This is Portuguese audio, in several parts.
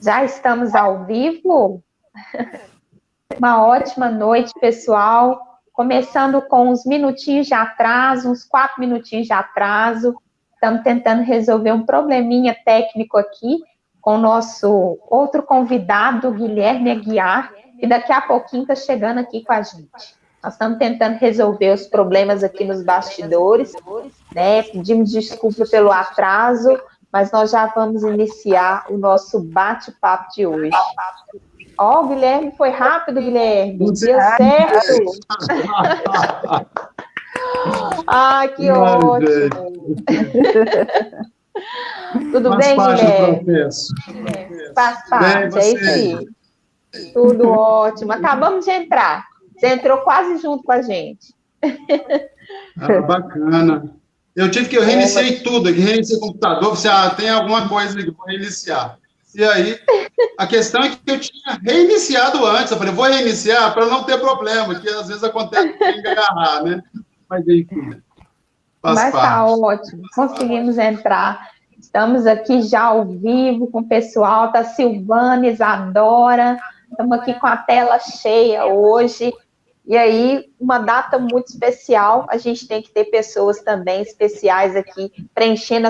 Já estamos ao vivo? Uma ótima noite, pessoal. Começando com uns minutinhos de atraso, uns 4 minutinhos de atraso. Estamos tentando resolver um probleminha técnico aqui com o nosso outro convidado, Guilherme Aguiar, que daqui a pouquinho está chegando aqui com a gente. Nós estamos tentando resolver os problemas aqui nos bastidores, né? Pedimos desculpa pelo atraso, mas nós já vamos iniciar o nosso bate-papo de hoje. Ó, o Guilherme foi rápido, Guilherme. Deu certo. Ai, que ótimo. Tudo bem, Guilherme? Faz parte, é isso aí. Tudo ótimo. Acabamos de entrar. Você entrou quase junto com a gente. Bacana. Eu reiniciei tudo, reiniciei o computador, você tem alguma coisa que vou reiniciar. E aí, a questão é que eu tinha reiniciado antes, eu falei, vou reiniciar para não ter problema, que às vezes acontece de engarrar, né? Mas enfim, Mas tá ótimo, conseguimos entrar. Estamos aqui já ao vivo com o pessoal, tá Silvana, Isadora, estamos aqui com a tela cheia hoje. E aí, uma data muito especial, a gente tem que ter pessoas também especiais aqui, preenchendo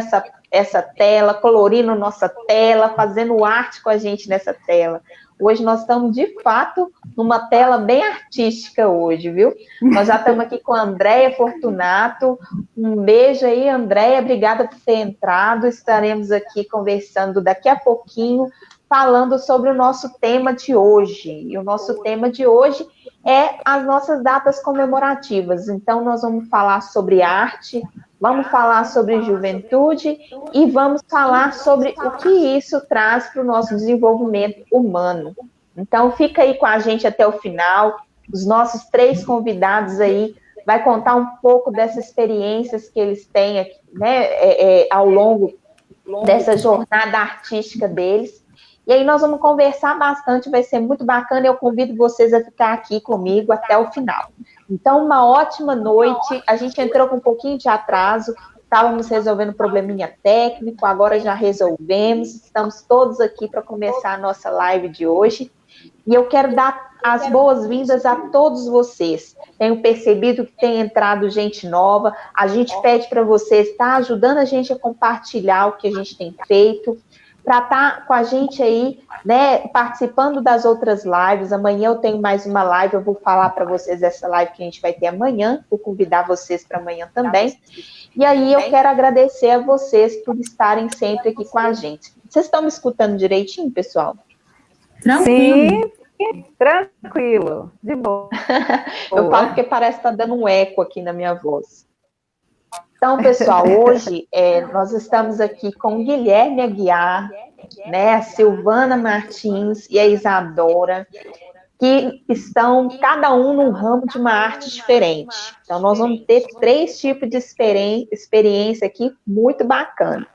essa tela, colorindo nossa tela, fazendo arte com a gente nessa tela. Hoje nós estamos, de fato, numa tela bem artística hoje, viu? Nós já estamos aqui com a Andréia Fortunato. Um beijo aí, Andréia, obrigada por ter entrado. Estaremos aqui conversando daqui a pouquinho, falando sobre o nosso tema de hoje. E o nosso tema de hoje é as nossas datas comemorativas. Então, nós vamos falar sobre arte, vamos falar sobre juventude e vamos falar sobre o que isso traz para o nosso desenvolvimento humano. Então, fica aí com a gente até o final. Os nossos 3 convidados aí vai contar um pouco dessas experiências que eles têm aqui, né, ao longo dessa jornada artística deles. E aí nós vamos conversar bastante, vai ser muito bacana, eu convido vocês a ficar aqui comigo até o final. Então, uma ótima noite, a gente entrou com um pouquinho de atraso, estávamos resolvendo um probleminha técnico, agora já resolvemos, estamos todos aqui para começar a nossa live de hoje, e eu quero dar as boas-vindas a todos vocês. Tenho percebido que tem entrado gente nova, a gente pede para vocês estar ajudando a gente a compartilhar o que a gente tem feito, para estar com a gente aí, né, participando das outras lives. Amanhã eu tenho mais uma live, eu vou falar para vocês essa live que a gente vai ter amanhã, vou convidar vocês para amanhã também. E aí eu quero agradecer a vocês por estarem sempre aqui com a gente. Vocês estão me escutando direitinho, pessoal? Tranquilo. Sim, tranquilo, de boa. Eu falo porque parece que está dando um eco aqui na minha voz. Então, pessoal, hoje nós estamos aqui com o Guilherme Aguiar, né, a Silvana Martins e a Isadora, que estão cada um num ramo de uma arte diferente. Então, nós vamos ter 3 tipos de experiência aqui muito bacana.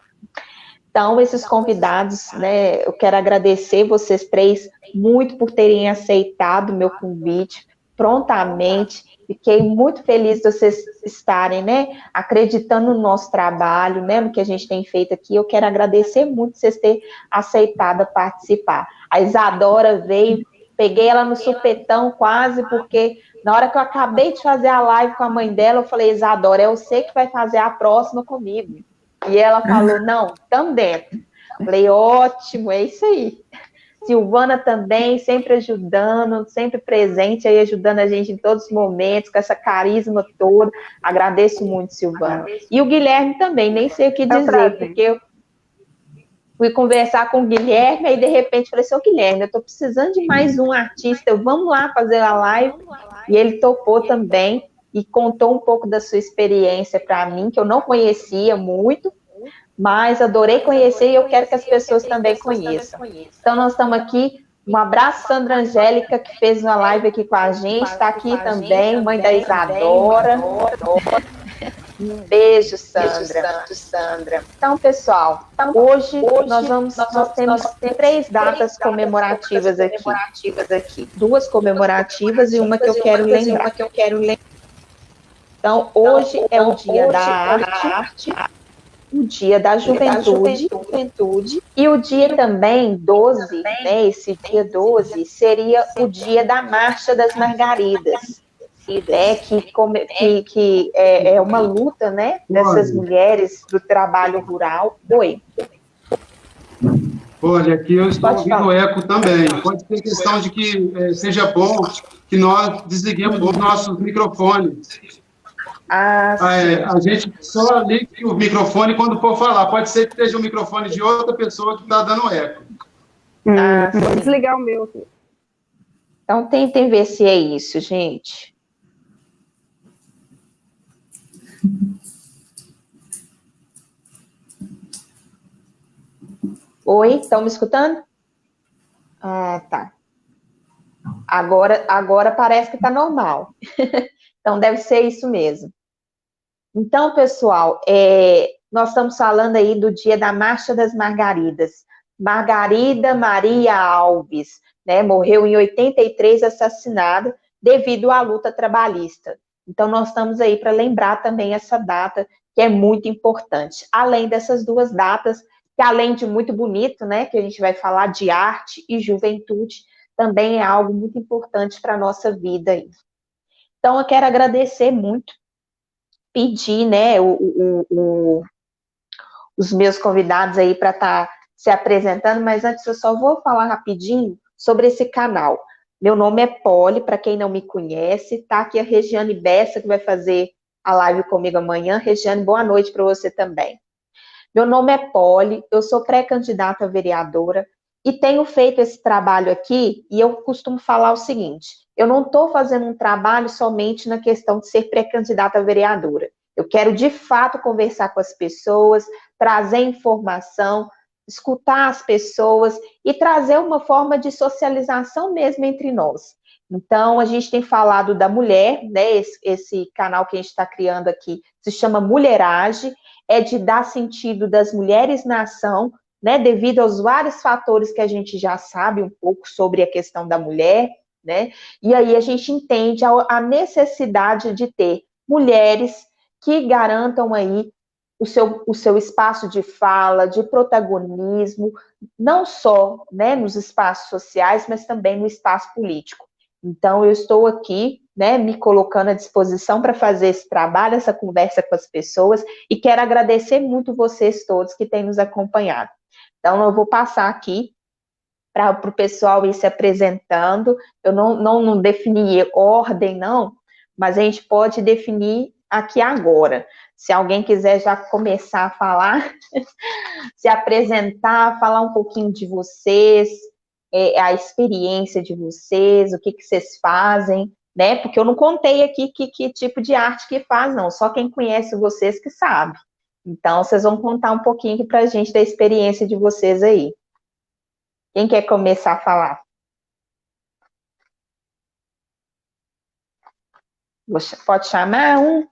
Então, esses convidados, né, eu quero agradecer vocês 3 muito por terem aceitado o meu convite prontamente. Fiquei muito feliz de vocês estarem, né, acreditando no nosso trabalho, né, no que a gente tem feito aqui. Eu quero agradecer muito vocês terem aceitado participar. A Isadora veio, peguei ela no supetão quase, porque na hora que eu acabei de fazer a live com a mãe dela, eu falei, Isadora, é você que vai fazer a próxima comigo. E ela falou, não, estamos dentro. Falei, ótimo, é isso aí. Silvana também, sempre ajudando, sempre presente aí, ajudando a gente em todos os momentos, com essa carisma toda. Agradeço muito, Silvana. E o Guilherme também, nem sei o que dizer, porque eu fui conversar com o Guilherme, aí de repente falei assim, ô Guilherme, eu estou precisando de mais um artista, vamos lá fazer a live. E ele topou também e contou um pouco da sua experiência para mim, que eu não conhecia muito, mas adorei conhecer e eu quero que as pessoas também conheçam. Então, nós estamos aqui. Um abraço, Sandra Angélica, que fez uma live aqui com a gente, está aqui também, mãe da Isadora. Um beijo, Sandra. Então, pessoal, hoje nós temos 3 datas comemorativas aqui. 2 comemorativas e uma que eu quero lembrar. Então, hoje é o Dia da Arte. o Dia da Juventude, e o dia também 12, né, esse dia 12, seria o dia da Marcha das Margaridas, né, que é uma luta, né, dessas mulheres do trabalho rural. Oi. Olha, aqui eu estou ouvindo eco também. Pode ser questão de que seja bom que nós desliguemos os nossos microfones. A gente só ligue o microfone quando for falar. Pode ser que seja o microfone de outra pessoa que está dando eco. Vou desligar o meu. Então, tentem ver se é isso, gente. Oi, estão me escutando? Ah, tá. Agora parece que está normal. Então, deve ser isso mesmo. Então, pessoal, nós estamos falando aí do dia da Marcha das Margaridas. Margarida Maria Alves, né, morreu em 83, assassinada devido à luta trabalhista. Então, nós estamos aí para lembrar também essa data, que é muito importante. Além dessas duas datas, que além de muito bonito, né, que a gente vai falar de arte e juventude, também é algo muito importante para a nossa vida aí. Então, eu quero agradecer muito, pedir, né, os meus convidados aí para estar se apresentando, mas antes eu só vou falar rapidinho sobre esse canal. Meu nome é Poli, para quem não me conhece, tá aqui a Regiane Bessa, que vai fazer a live comigo amanhã. Regiane, boa noite para você também. Meu nome é Poli, eu sou pré-candidata a vereadora e tenho feito esse trabalho aqui, e eu costumo falar o seguinte: eu não estou fazendo um trabalho somente na questão de ser pré-candidata a vereadora. Eu quero, de fato, conversar com as pessoas, trazer informação, escutar as pessoas e trazer uma forma de socialização mesmo entre nós. Então, a gente tem falado da mulher, né? Esse canal que a gente está criando aqui se chama Mulherage, é de dar sentido das mulheres na ação, né? Devido aos vários fatores que a gente já sabe um pouco sobre a questão da mulher, né? E aí a gente entende a necessidade de ter mulheres que garantam aí o seu espaço de fala, de protagonismo, não só, né, nos espaços sociais, mas também no espaço político. Então, eu estou aqui, né, me colocando à disposição para fazer esse trabalho, essa conversa com as pessoas, e quero agradecer muito vocês todos que têm nos acompanhado. Então, eu vou passar aqui para o pessoal ir se apresentando. Eu não defini ordem, não, mas a gente pode definir aqui agora. Se alguém quiser já começar a falar, se apresentar, falar um pouquinho de vocês, a experiência de vocês, o que vocês fazem, né? Porque eu não contei aqui que tipo de arte que faz, não. Só quem conhece vocês que sabe. Então, vocês vão contar um pouquinho para a gente da experiência de vocês aí. Quem quer começar a falar? Pode chamar um?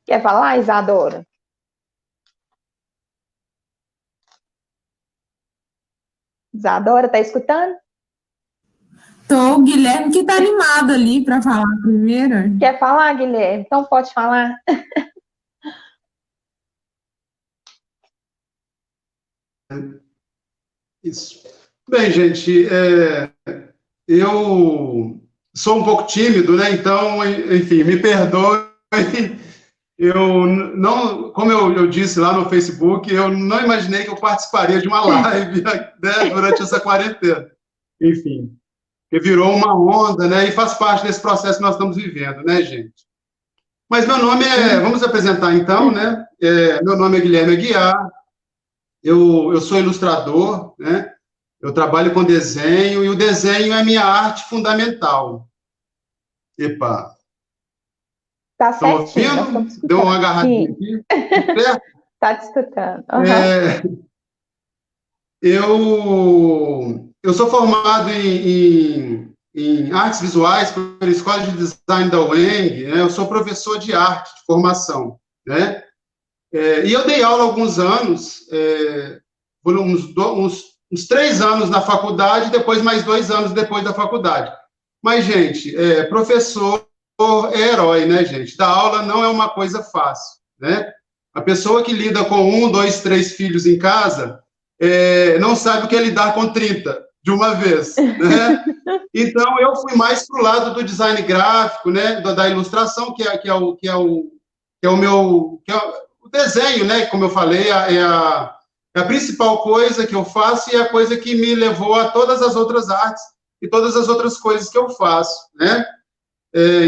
Quer falar, Isadora? Isadora, tá escutando? Tô, o Guilherme que tá animado ali para falar primeiro. Quer falar, Guilherme? Então pode falar. Isso. Bem, gente, eu sou um pouco tímido, né? Então, enfim, me perdoe. Eu não, como eu disse lá no Facebook, eu não imaginei que eu participaria de uma live, né, durante essa quarentena. Enfim, que virou uma onda, né? E faz parte desse processo que nós estamos vivendo, né, gente? Mas meu nome vamos apresentar então, né? Meu nome é Guilherme Aguiar, eu sou ilustrador, né? Eu trabalho com desenho, e o desenho é minha arte fundamental. Epa! Tá certinho. Deu uma agarradinha aqui. Tá te escutando. Uhum. Eu sou formado em artes visuais pela Escola de Design da UENG, né? Eu sou professor de arte, de formação, né? E eu dei aula há alguns anos, por uns 3 anos na faculdade, depois mais 2 anos depois da faculdade. Mas, gente, professor é herói, né, gente? Dar aula não é uma coisa fácil, né? A pessoa que lida com 1, 2, 3 filhos em casa não sabe o que é lidar com 30 de uma vez, né? Então, eu fui mais para o lado do design gráfico, né? Da ilustração, que é o meu... o desenho, né? Como eu falei, é a principal coisa que eu faço e é a coisa que me levou a todas as outras artes e todas as outras coisas que eu faço, né?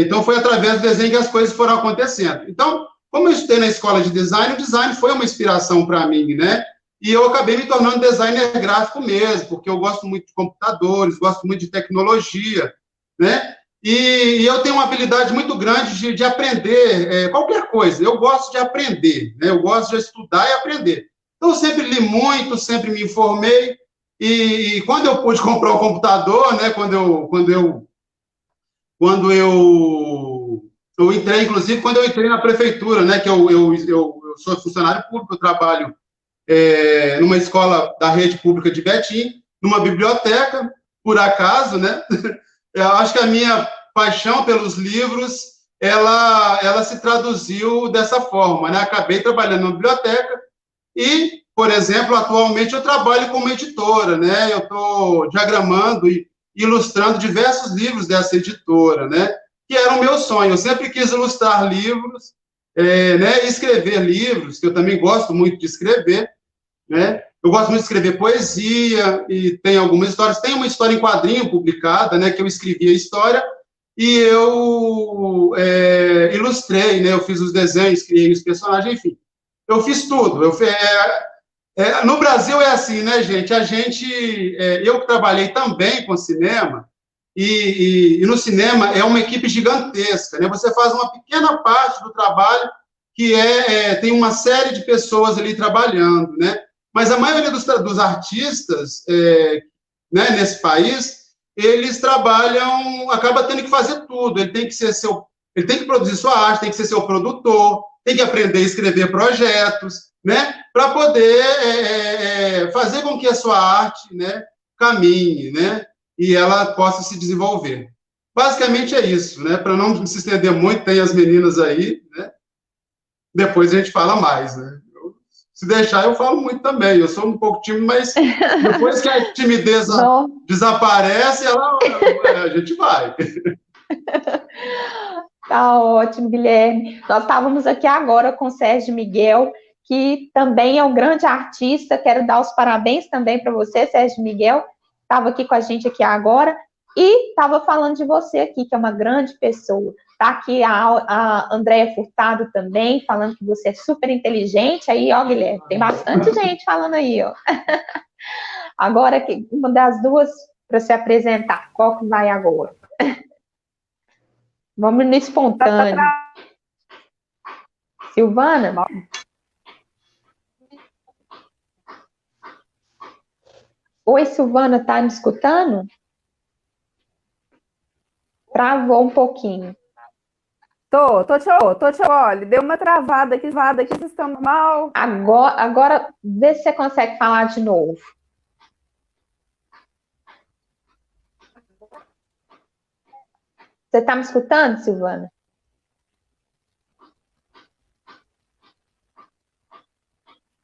Então, foi através do desenho que as coisas foram acontecendo. Então, como eu estudei na escola de design, o design foi uma inspiração para mim, né? E eu acabei me tornando designer gráfico mesmo, porque eu gosto muito de computadores, gosto muito de tecnologia, né? E eu tenho uma habilidade muito grande de aprender qualquer coisa. Eu gosto de aprender, né? Eu gosto de estudar e aprender. Então, eu sempre li muito, sempre me informei, e quando eu pude comprar o computador, né? Quando eu entrei, inclusive, quando eu entrei na prefeitura, né? Que eu sou funcionário público, eu trabalho numa escola da rede pública de Betim, numa biblioteca, por acaso, né? Eu acho que a minha paixão pelos livros, ela se traduziu dessa forma, né? Acabei trabalhando na biblioteca e, por exemplo, atualmente eu trabalho como editora, né? Eu estou diagramando e ilustrando diversos livros dessa editora, né? Que era o meu sonho. Eu sempre quis ilustrar livros, né? Escrever livros, que eu também gosto muito de escrever, né? Eu gosto muito de escrever poesia e tem algumas histórias. Tem uma história em quadrinho publicada, né? Que eu escrevi a história e eu ilustrei, né? Eu fiz os desenhos, criei os personagens, enfim. Eu fiz tudo. No Brasil é assim, né, gente? Eu que trabalhei também com cinema, e no cinema é uma equipe gigantesca, né? Você faz uma pequena parte do trabalho que tem uma série de pessoas ali trabalhando, né? Mas a maioria dos artistas, né, nesse país, eles trabalham, acaba tendo que fazer tudo. Ele tem que produzir sua arte, tem que ser seu produtor, tem que aprender a escrever projetos, né, para poder fazer com que a sua arte, né, caminhe, né, e ela possa se desenvolver. Basicamente é isso, né, para não se estender muito, tem as meninas aí, né, depois a gente fala mais, né. Se deixar, eu falo muito também. Eu sou um pouco tímido, mas depois que a timidez desaparece, a gente vai. Tá ótimo, Guilherme. Nós estávamos aqui agora com o Sérgio Miguel, que também é um grande artista. Quero dar os parabéns também para você, Sérgio Miguel. Estava aqui com a gente aqui agora e estava falando de você aqui, que é uma grande pessoa. Está aqui a Andréia Furtado também, falando que você é super inteligente. Aí, ó, Guilherme, tem bastante gente falando aí, ó. Agora, uma das duas para se apresentar. Qual que vai agora? Vamos no espontâneo. Silvana? Oi, Silvana, tá me escutando? Travou um pouquinho. Tô te olha, deu uma travada aqui, vocês estão mal. Agora, vê se você consegue falar de novo. Você tá me escutando, Silvana?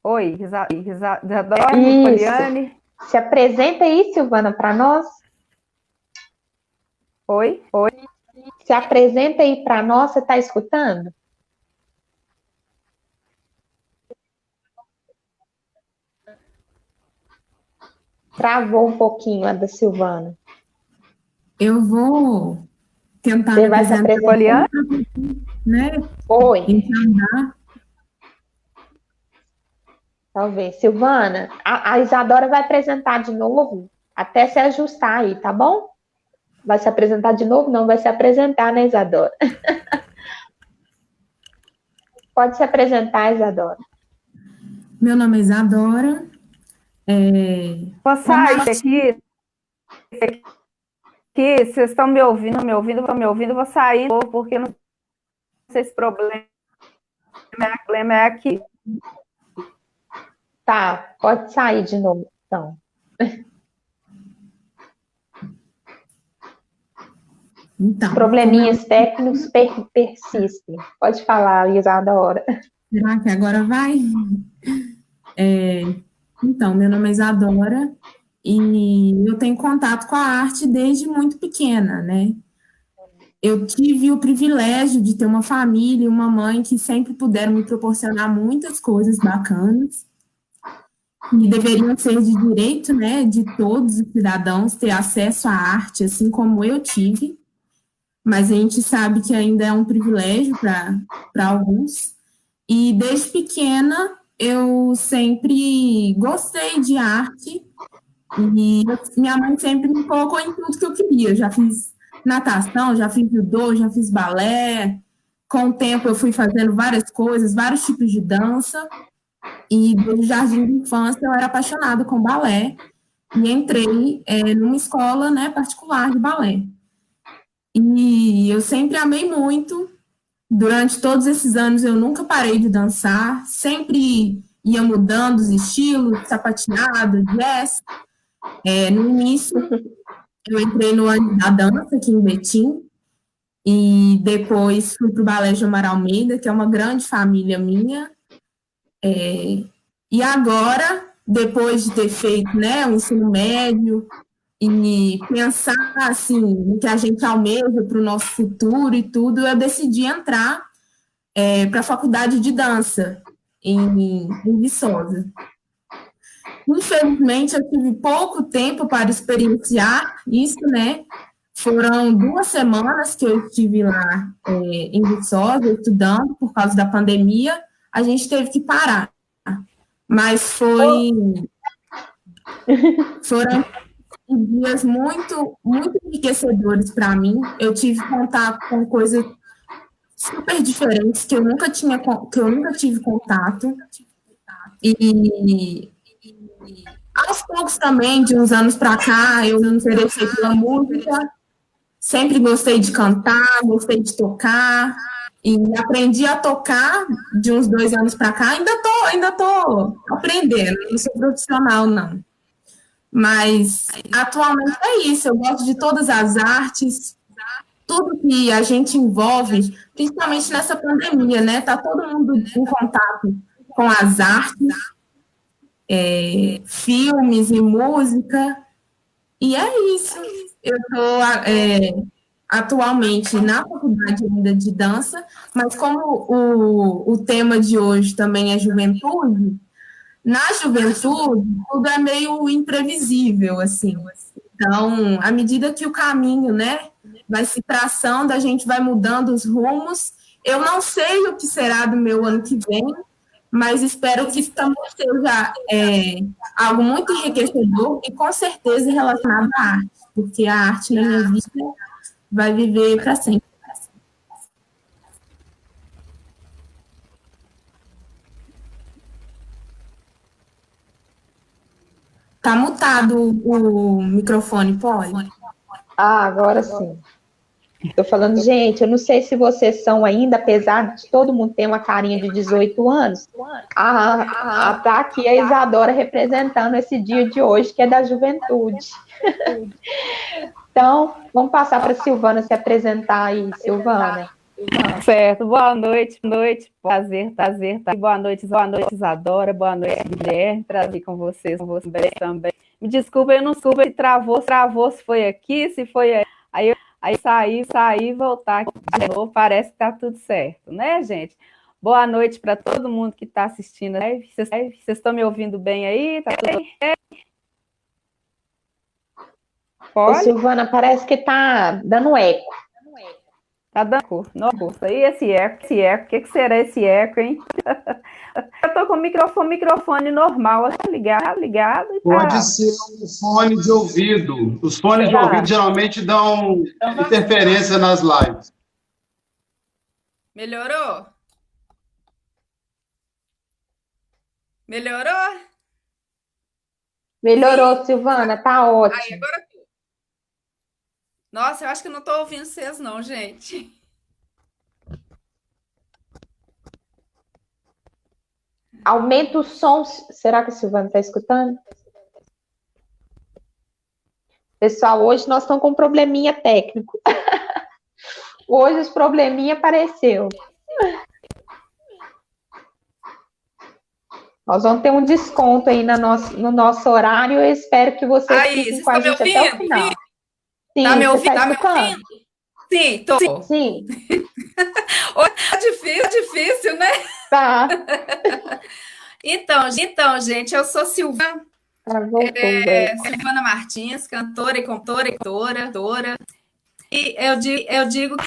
Oi, Isadora, Poliane. Se apresenta aí, Silvana, para nós. Oi. Se apresenta aí para nós, você está escutando? Travou um pouquinho a da Silvana. Eu vou tentar Você vai se apresentar, né? Oi. Entender. Talvez. Silvana, a Isadora vai apresentar de novo, até se ajustar aí, tá bom? Vai se apresentar de novo? Não, vai se apresentar, né, Isadora? Pode se apresentar, Isadora. Meu nome é Isadora. Vou sair aqui. Vocês estão me ouvindo, vou sair, porque não sei se problema é aqui. Tá, pode sair de novo, então. Probleminhas técnicos persistem. Pode falar, Isadora. Será que agora vai? É, então, meu nome é Isadora e eu tenho contato com a arte desde muito pequena, né? Eu tive o privilégio de ter uma família e uma mãe que sempre puderam me proporcionar muitas coisas bacanas e deveriam ser de direito, né, de todos os cidadãos ter acesso à arte, assim como eu tive, mas a gente sabe que ainda é um privilégio para alguns. E desde pequena eu sempre gostei de arte e minha mãe sempre me colocou em tudo que eu queria. Eu já fiz natação, já fiz judô, já fiz balé. Com o tempo eu fui fazendo várias coisas, vários tipos de dança. E desde o jardim de infância eu era apaixonada com balé e entrei numa escola, né, particular de balé. E eu sempre amei muito. Durante todos esses anos eu nunca parei de dançar, sempre ia mudando os estilos, sapateado, jazz. No início eu entrei no ano da dança aqui em Betim e depois fui para o Balé Gilmar Almeida, que é uma grande família minha. E agora, depois de ter feito, né, o ensino médio e pensar assim no que a gente almeja para o nosso futuro e tudo, eu decidi entrar para a faculdade de dança em Viçosa. Infelizmente, eu tive pouco tempo para experienciar isso, né? Foram 2 semanas que eu estive lá em Viçosa estudando por causa da pandemia. A gente teve que parar, mas foram dias muito, muito enriquecedores para mim. Eu tive contato com coisas super diferentes que eu nunca tive contato. E aos poucos também, de uns anos para cá, eu me interessei pela música. Sempre gostei de cantar, gostei de tocar. E aprendi a tocar de uns 2 anos para cá. Ainda tô aprendendo, não sou profissional, não. Mas atualmente é isso. Eu gosto de todas as artes, tudo que a gente envolve, principalmente nessa pandemia, né? Tá todo mundo em contato com as artes, filmes e música, e é isso. Eu estou atualmente na faculdade ainda de dança, mas como o tema de hoje também é juventude, na juventude tudo é meio imprevisível, assim. Então, à medida que o caminho, né, vai se traçando, a gente vai mudando os rumos. Eu não sei o que será do meu ano que vem, mas espero que isso também seja algo muito enriquecedor e com certeza relacionado à arte, porque a arte na minha vida vai viver para sempre. Tá mutado o microfone, pode? Ah, agora sim. Estou falando, gente, eu não sei se vocês são ainda, apesar de todo mundo ter uma carinha de 18 anos, tá aqui a Isadora representando esse dia de hoje, que é da juventude. Então, vamos passar para a Silvana se apresentar aí, Silvana. Certo, boa noite, prazer, tá. Boa noite, Isadora, boa noite, Guilherme, prazer com vocês também. Me desculpa, eu não soube se travou, se foi aqui, se foi aí sair, voltar aqui de novo, parece que tá tudo certo, né, gente? Boa noite para todo mundo que está assistindo, né? Vocês estão me ouvindo bem aí? Tá tudo bem? Ô, Silvana, parece que tá dando eco. Tá dando curso. E esse eco, o que será esse eco, hein? Eu tô com o microfone normal, ligado e tá... Pode ser um fone de ouvido. Os fones de ouvido geralmente dão interferência nas lives. Melhorou? Melhorou? Melhorou, Silvana, tá ótimo. Aí, agora... Nossa, eu acho que eu não tô ouvindo vocês não, gente. Aumenta o som. Será que a Silvana está escutando? Pessoal, hoje nós estamos com um probleminha técnico. Hoje os probleminha apareceu. Nós vamos ter um desconto aí no nosso horário. Eu espero que vocês fiquem com a gente até o final. Sim, tá me ouvindo? Tá me ouvindo? Sim, tô. Sim. Tá difícil, né? Tá. Então, gente, eu sou Silvana. Silvana Martins, cantora e compositora. E eu digo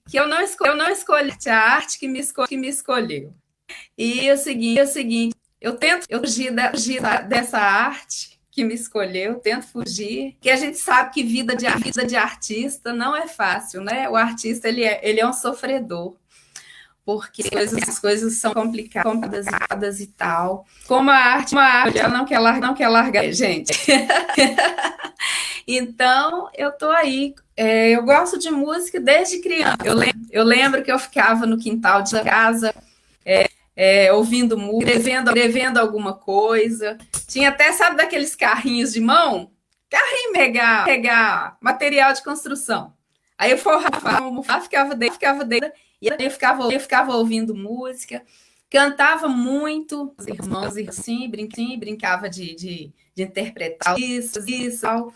que eu não escolhi a arte que me escolheu. E é o seguinte, eu tento fugir dessa arte que me escolheu, tento fugir, que a gente sabe que vida de artista não é fácil, né? O artista, ele é um sofredor, porque as coisas são complicadas e tal. Como a arte ela não quer largar, gente. Então, eu tô aí. Eu gosto de música desde criança. Eu lembro que eu ficava no quintal de casa, ouvindo música, escrevendo alguma coisa. Tinha até, sabe, daqueles carrinhos de mão? Carrinho pegar material de construção. Aí eu forrava, ficava dentro, e aí eu ficava ouvindo música, cantava muito, os irmãos assim, brincava de interpretar isso, tal.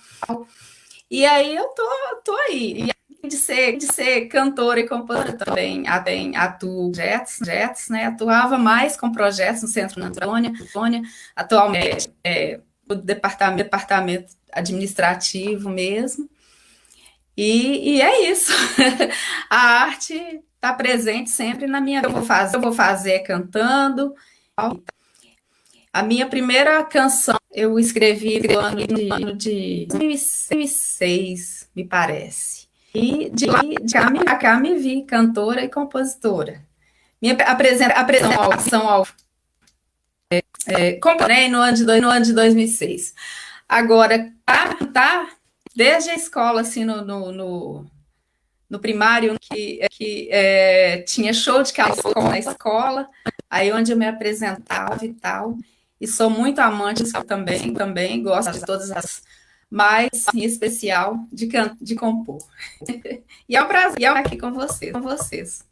E aí eu tô aí. E de ser cantora e compositora também atuo projetos, né? Atuava mais com projetos no Centro Antônia, atualmente no departamento administrativo mesmo. E é isso. A arte está presente sempre na minha vida. Eu vou fazer cantando. A minha primeira canção eu escrevi no ano de 2006, me parece. E de cá me vi cantora e compositora. Minha apresentação componei no ano de 2006. Agora, tá desde a escola, assim, no primário, que tinha show de carnaval na escola, aí onde eu me apresentava e tal. E sou muito amante também gosto de todas as, mas em especial de compor. E é um prazer estar aqui com vocês.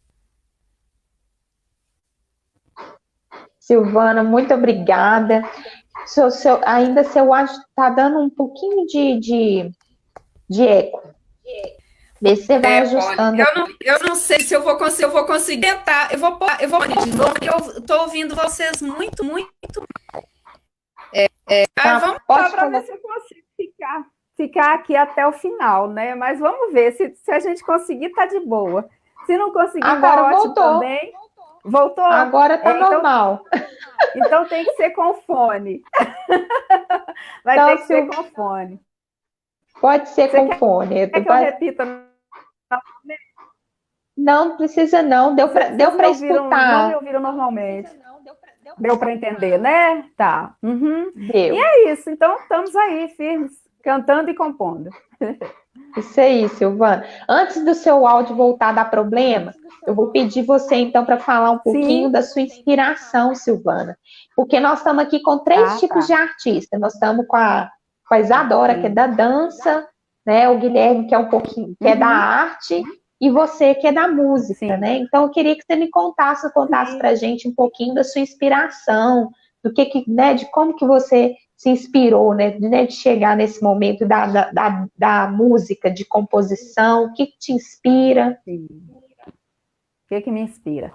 Silvana, muito obrigada. Ainda seu áudio está dando um pouquinho de eco. Vê se você vai ajustando. Eu não sei se eu vou conseguir tentar. Eu vou de novo, porque eu estou ouvindo vocês muito. Vamos para ver se eu consigo ficar aqui até o final, né? Mas vamos ver, se a gente conseguir, tá de boa. Se não conseguir, agora tá ótimo voltou. Também. Voltou? Agora tá normal. Então tem que ser com fone. Vai então, ter que ser com fone. Pode ser com fone. Quer que eu repita? Não precisa não, deu para escutar. Não me ouviram normalmente. Deu para entender, né? Tá. Uhum. Deu. E é isso, então estamos aí, firmes, cantando e compondo. Isso aí, Silvana. Antes do seu áudio voltar a dar problema, eu vou pedir você, então, para falar um pouquinho da sua inspiração, Silvana. Porque nós estamos aqui com três tipos de artista. Nós estamos com a Isadora, que é da dança, né? O Guilherme, que é um pouquinho, que é da arte, e você, que é da música, né? Então, eu queria que você me contasse para a gente um pouquinho da sua inspiração, do né, de como que você se inspirou, né, de chegar nesse momento da música, de composição, o que te inspira? Sim. O que me inspira?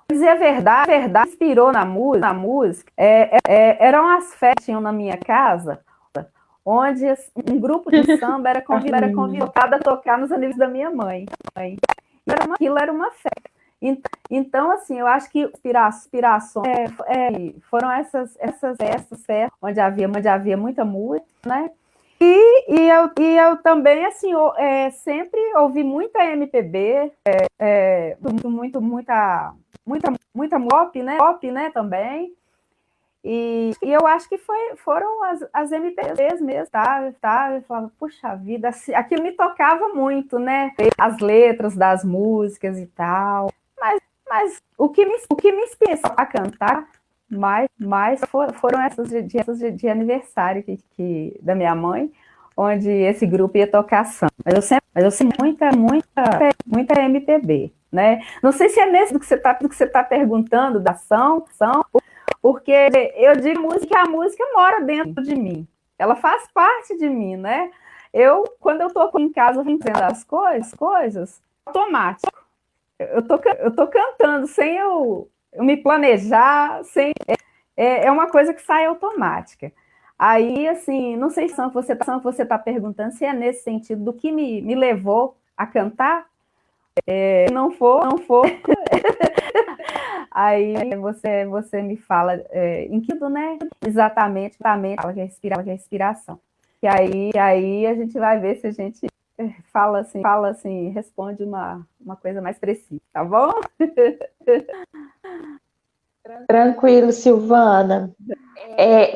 Pra dizer a verdade, inspirou na música, eram as festas na minha casa, onde um grupo de samba era convidado a tocar nos aniversários da minha mãe. Aquilo era uma festa. Então, assim, eu acho que inspirações foram essas festas onde havia muita música, né? E eu também, assim, sempre ouvi muita MPB, muita pop, né, também. E eu acho que foram as MPBs mesmo, tá? Eu falava, puxa vida, assim, aquilo me tocava muito, né? As letras das músicas e tal. Mas o que me inspirou a cantar mais foram essas de aniversário da minha mãe, onde esse grupo ia tocar samba. Mas eu sempre muita MPB, né? Não sei se é nesse do que você tá perguntando, da ação, Porque eu digo que a música mora dentro de mim. Ela faz parte de mim, né? Quando eu estou em casa fazendo as coisas, automático. Eu tô cantando sem eu me planejar, é uma coisa que sai automática. Aí, assim, não sei se você está perguntando se é nesse sentido do que me levou a cantar. Não for. Aí você me fala em que, né? Exatamente, fala que é respiração. E aí a gente vai ver se a gente fala assim, responde uma coisa mais precisa, tá bom? Tranquilo, Silvana.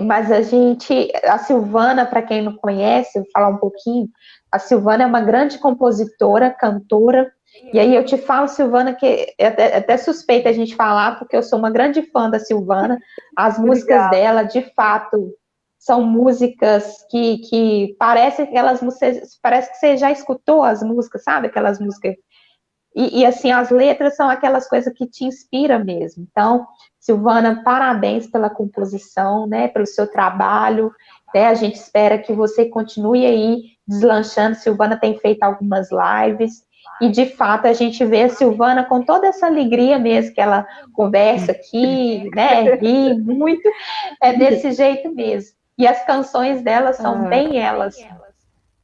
Mas a Silvana, para quem não conhece, vou falar um pouquinho, a Silvana é uma grande compositora, cantora, e aí eu te falo, Silvana, que é até suspeita a gente falar, porque eu sou uma grande fã da Silvana, as músicas dela, de fato, são músicas que parecem aquelas músicas, parece que você já escutou as músicas, sabe? Aquelas músicas. E assim, as letras são aquelas coisas que te inspiram mesmo. Então, Silvana, parabéns pela composição, né? Pelo seu trabalho, né? A gente espera que você continue aí deslanchando. Silvana tem feito algumas lives. E, de fato, a gente vê a Silvana com toda essa alegria mesmo, que ela conversa aqui, né? Ri muito. É desse jeito mesmo. E as canções dela são bem elas.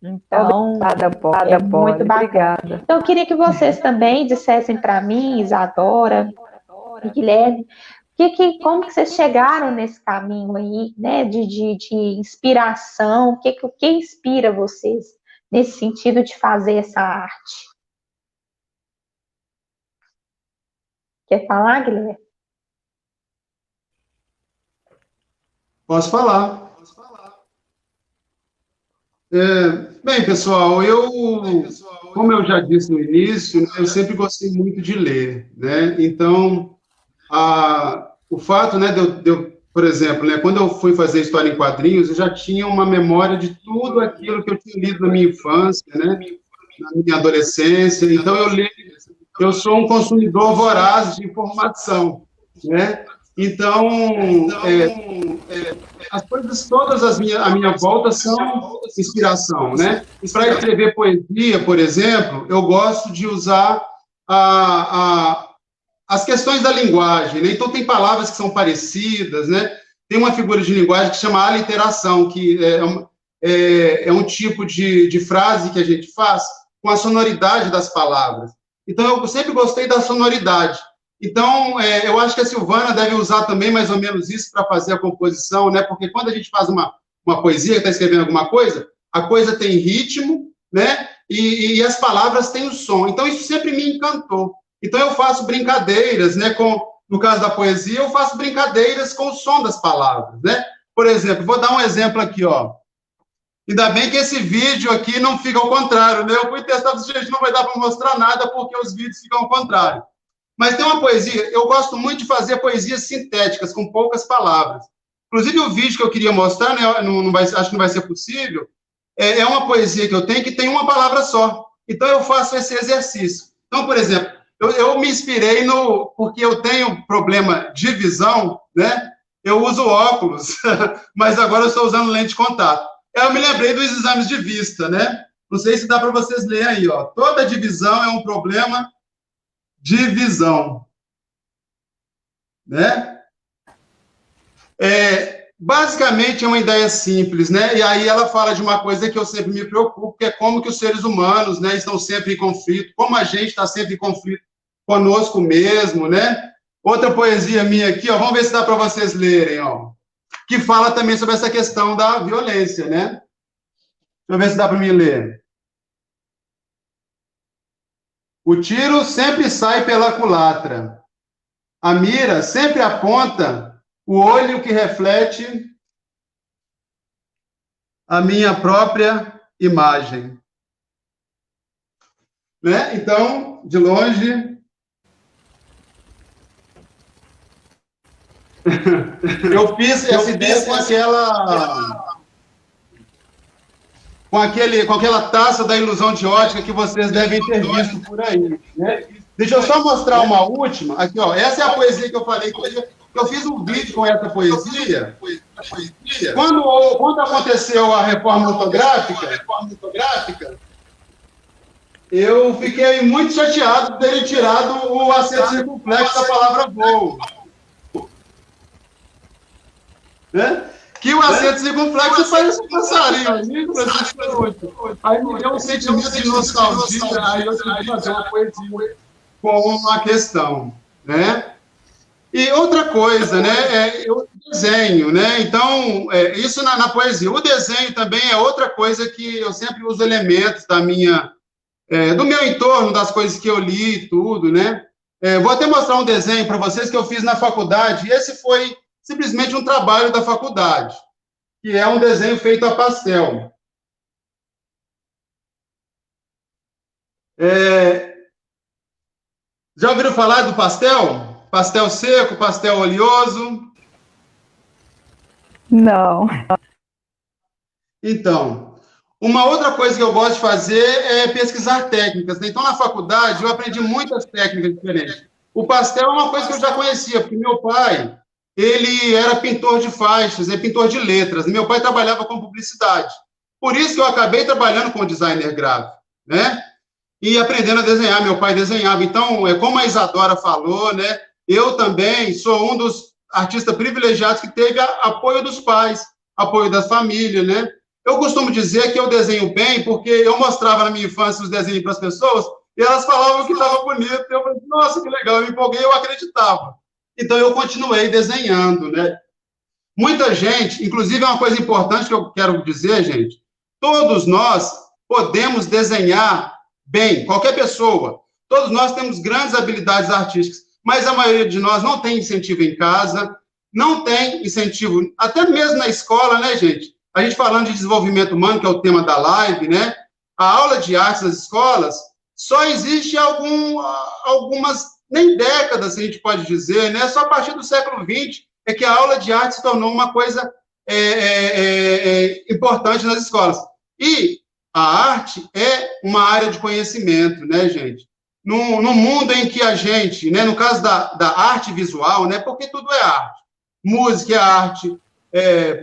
Então, obrigada, muito bacana. Obrigada. Então, eu queria que vocês também dissessem para mim, Isadora e Guilherme, como que vocês chegaram nesse caminho aí, né, de inspiração, o que inspira vocês nesse sentido de fazer essa arte? Quer falar, Guilherme? Posso falar. Bem, pessoal, como eu já disse no início, eu sempre gostei muito de ler, né? Então, o fato, né, por exemplo, né, quando eu fui fazer história em quadrinhos, eu já tinha uma memória de tudo aquilo que eu tinha lido na minha infância, né, na minha adolescência. Então, eu sou um consumidor voraz de informação, né? Então, as coisas todas à minha volta são inspiração, né? Para escrever poesia, por exemplo, eu gosto de usar as questões da linguagem, né? Então, tem palavras que são parecidas, né? Tem uma figura de linguagem que chama aliteração, que é um tipo de frase que a gente faz com a sonoridade das palavras. Então, eu sempre gostei da sonoridade. Então, eu acho que a Silvana deve usar também mais ou menos isso para fazer a composição, né? Porque quando a gente faz uma poesia, está escrevendo alguma coisa, a coisa tem ritmo, né? E as palavras têm o som. Então, isso sempre me encantou. Então, eu faço brincadeiras, né? No caso da poesia, eu faço brincadeiras com o som das palavras, né? Por exemplo, vou dar um exemplo aqui, ó. Ainda bem que esse vídeo aqui não fica ao contrário, né? Eu fui testar, gente, não vai dar para mostrar nada porque os vídeos ficam ao contrário. Mas tem uma poesia, eu gosto muito de fazer poesias sintéticas, com poucas palavras. Inclusive, o vídeo que eu queria mostrar, né, acho que não vai ser possível, é uma poesia que eu tenho que tem uma palavra só. Então, eu faço esse exercício. Então, por exemplo, eu me inspirei porque eu tenho problema de visão, né? Eu uso óculos, mas agora eu estou usando lente de contato. Eu me lembrei dos exames de vista, né? Não sei se dá para vocês lerem aí, ó. Toda divisão é um problema de visão, né? Basicamente é uma ideia simples, né? E aí ela fala de uma coisa que eu sempre me preocupo, que é como que os seres humanos, né, estão sempre em conflito, como a gente está sempre em conflito conosco mesmo, né? Outra poesia minha aqui, ó, vamos ver se dá para vocês lerem, ó, que fala também sobre essa questão da violência, né? Deixa eu ver se dá para mim ler. O tiro sempre sai pela culatra. A mira sempre aponta o olho que reflete a minha própria imagem. Né? Então, de longe... eu fiz essa ideia com aquela taça da ilusão de ótica que vocês devem ter visto por aí, né? Deixa eu só mostrar uma última. Aqui, ó. Essa é a poesia que eu falei que Eu fiz um vídeo com essa poesia. Quando aconteceu a reforma ortográfica, eu fiquei muito chateado de terem tirado o acento circunflexo da palavra voo. Né? Que o acento circunflexo parece um passarinho. Aí me deu um sentimento de nostalgia, aí eu tive que fazer uma poesia com a questão, né? E outra coisa, né, o desenho, né, então, isso na poesia. O desenho também é outra coisa que eu sempre uso elementos do meu entorno, das coisas que eu li e tudo, né. Vou até mostrar um desenho para vocês que eu fiz na faculdade, e esse foi simplesmente um trabalho da faculdade, que é um desenho feito a pastel. Já ouviram falar do pastel? Pastel seco, pastel oleoso? Não. Então, uma outra coisa que eu gosto de fazer é pesquisar técnicas, né? Então, na faculdade, eu aprendi muitas técnicas diferentes. O pastel é uma coisa que eu já conhecia, porque meu pai, ele era pintor de faixas, pintor de letras. Meu pai trabalhava com publicidade. Por isso que eu acabei trabalhando com designer gráfico, né? E aprendendo a desenhar. Meu pai desenhava. Então, como a Isadora falou, né? Eu também sou um dos artistas privilegiados que teve apoio dos pais, apoio da família, né? Eu costumo dizer que eu desenho bem porque eu mostrava na minha infância os desenhos para as pessoas e elas falavam que estava bonito. Eu falei, nossa, que legal, eu me empolguei, eu acreditava. Então, eu continuei desenhando, né? Muita gente, inclusive é uma coisa importante que eu quero dizer, gente, todos nós podemos desenhar bem, qualquer pessoa. Todos nós temos grandes habilidades artísticas, mas a maioria de nós não tem incentivo em casa, não tem incentivo, até mesmo na escola, né, gente? A gente falando de desenvolvimento humano, que é o tema da live, né? A aula de artes nas escolas só existe algumas, nem décadas, a gente pode dizer, né? Só a partir do século XX é que a aula de arte se tornou uma coisa importante nas escolas. E a arte é uma área de conhecimento, né, gente? No mundo em que a gente, né, no caso da arte visual, né, porque tudo é arte, música é arte,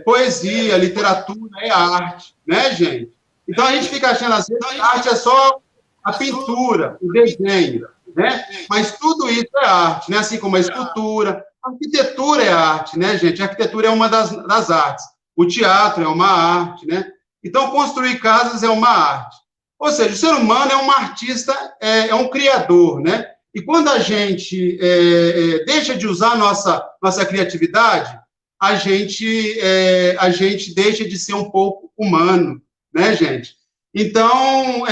poesia, literatura é arte, né, gente? Então a gente fica achando assim, que a arte é só a pintura, o desenho, né? Mas tudo isso é arte, né? Assim como a escultura, a arquitetura é arte, né, gente? A arquitetura é uma das artes, o teatro é uma arte, né? Então construir casas é uma arte. Ou seja, o ser humano é um artista, é um criador, né? E quando a gente deixa de usar nossa criatividade, a gente deixa de ser um pouco humano, né, gente? Então,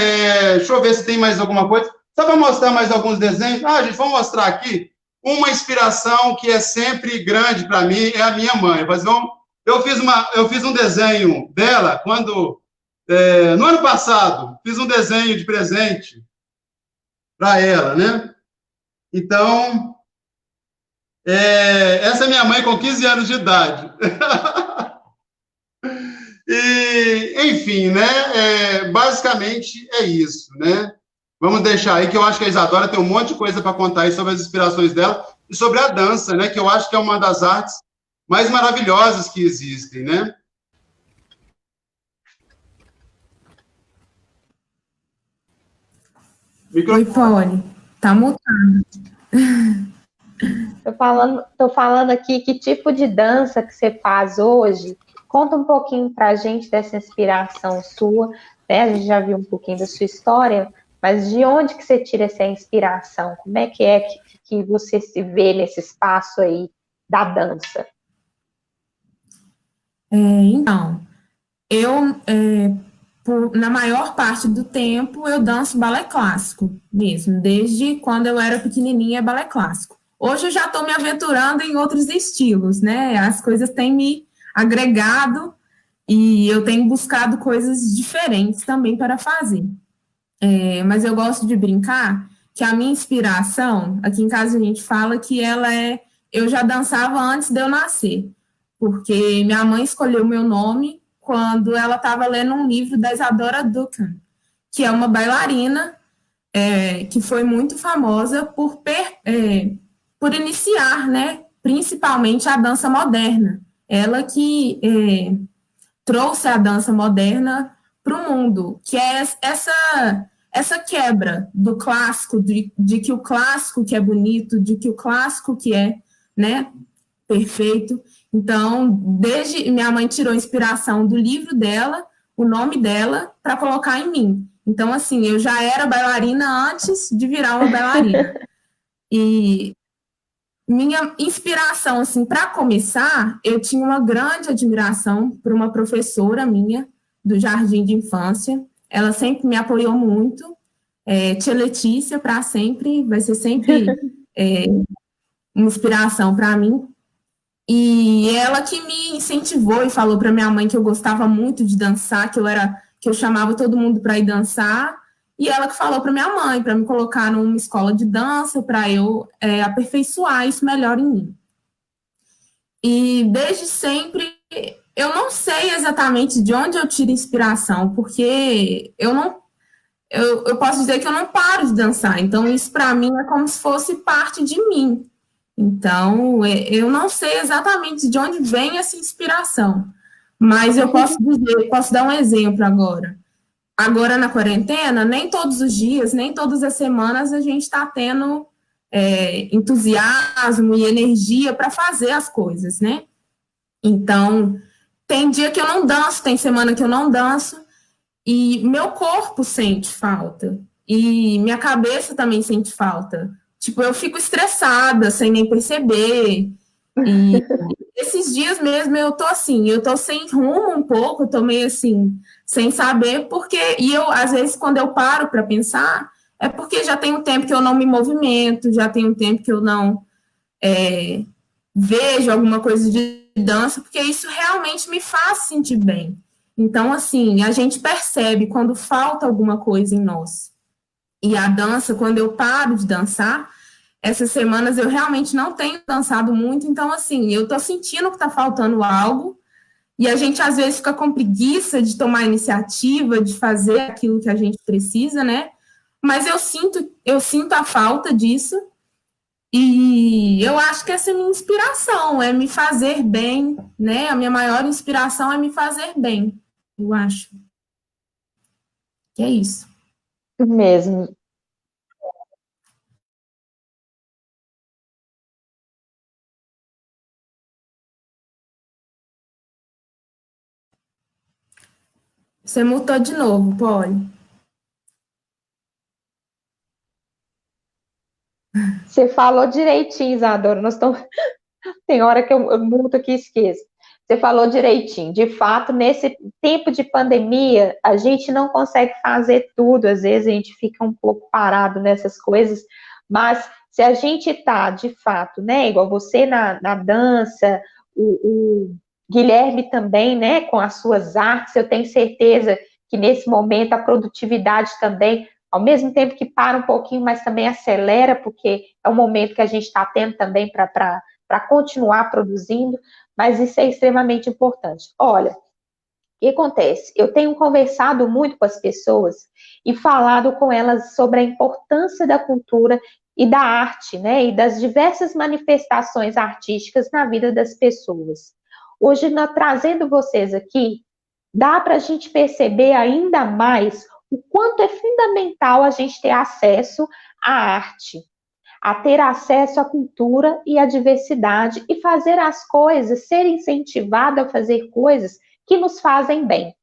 deixa eu ver se tem mais alguma coisa. Só para mostrar mais alguns desenhos. Gente, vamos mostrar aqui. Uma inspiração que é sempre grande para mim é a minha mãe. Eu fiz um desenho dela quando... no ano passado, fiz um desenho de presente para ela, né? Então, essa é minha mãe com 15 anos de idade. E, enfim, né? Basicamente é isso, né? Vamos deixar aí, que eu acho que a Isadora tem um monte de coisa para contar aí sobre as inspirações dela e sobre a dança, né? Que eu acho que é uma das artes mais maravilhosas que existem, né? Oi, Poli, tá mutado. Tô falando aqui que tipo de dança que você faz hoje. Conta um pouquinho para a gente dessa inspiração sua, né? A gente já viu um pouquinho da sua história, mas de onde que você tira essa inspiração? Como é que você se vê nesse espaço aí da dança? Então, eu, na maior parte do tempo, eu danço balé clássico mesmo, desde quando eu era pequenininha, balé clássico. Hoje eu já estou me aventurando em outros estilos, né? As coisas têm me agregado e eu tenho buscado coisas diferentes também para fazer. Mas eu gosto de brincar que a minha inspiração, aqui em casa a gente fala que eu já dançava antes de eu nascer, porque minha mãe escolheu meu nome quando ela estava lendo um livro da Isadora Duncan, que é uma bailarina que foi muito famosa por iniciar, né, principalmente a dança moderna. Ela que trouxe a dança moderna para o mundo, que é essa quebra do clássico, de que o clássico que é bonito, de que o clássico que é, né, perfeito. Então, desde minha mãe tirou inspiração do livro dela, o nome dela, para colocar em mim. Então, assim, eu já era bailarina antes de virar uma bailarina. E minha inspiração, assim, para começar, eu tinha uma grande admiração por uma professora minha do jardim de infância. Ela sempre me apoiou muito. Tia Letícia, para sempre, vai ser sempre uma inspiração para mim. E ela que me incentivou e falou para minha mãe que eu gostava muito de dançar, que eu chamava todo mundo para ir dançar. E ela que falou para minha mãe para me colocar numa escola de dança para eu aperfeiçoar isso melhor em mim. E desde sempre eu não sei exatamente de onde eu tiro inspiração, porque eu posso dizer que eu não paro de dançar. Então isso para mim é como se fosse parte de mim. Então, eu não sei exatamente de onde vem essa inspiração, mas eu posso dar um exemplo agora. Agora, na quarentena, nem todos os dias, nem todas as semanas a gente está tendo entusiasmo e energia para fazer as coisas, né? Então, tem dia que eu não danço, tem semana que eu não danço, e meu corpo sente falta, e minha cabeça também sente falta. Tipo, eu fico estressada, sem nem perceber. E esses dias mesmo eu tô assim, eu tô sem rumo um pouco, eu tô meio assim, sem saber porque. E eu, às vezes, quando eu paro para pensar, é porque já tem um tempo que eu não me movimento, já tem um tempo que eu não vejo alguma coisa de dança, porque isso realmente me faz sentir bem. Então, assim, a gente percebe quando falta alguma coisa em nós. E a dança, quando eu paro de dançar, essas semanas eu realmente não tenho dançado muito, então, assim, eu tô sentindo que tá faltando algo, e a gente, às vezes, fica com preguiça de tomar iniciativa, de fazer aquilo que a gente precisa, né? Mas eu sinto a falta disso, e eu acho que essa é a minha inspiração, é me fazer bem, né? A minha maior inspiração é me fazer bem, eu acho. Que é isso. Mesmo. Você mutou de novo, Polly. Você falou direitinho, Isadora. Tem hora que eu muto aqui e esqueço. Você falou direitinho. De fato, nesse tempo de pandemia, a gente não consegue fazer tudo. Às vezes a gente fica um pouco parado nessas coisas. Mas se a gente está, de fato, né? Igual você na dança, o Guilherme também, né? Com as suas artes, eu tenho certeza que nesse momento a produtividade também, ao mesmo tempo que para um pouquinho, mas também acelera, porque é um momento que a gente está tendo também para continuar produzindo, mas isso é extremamente importante. Olha, o que acontece? Eu tenho conversado muito com as pessoas e falado com elas sobre a importância da cultura e da arte, né? E das diversas manifestações artísticas na vida das pessoas. Hoje, trazendo vocês aqui, dá para a gente perceber ainda mais o quanto é fundamental a gente ter acesso à arte, a ter acesso à cultura e à diversidade e fazer as coisas, ser incentivado a fazer coisas que nos fazem bem.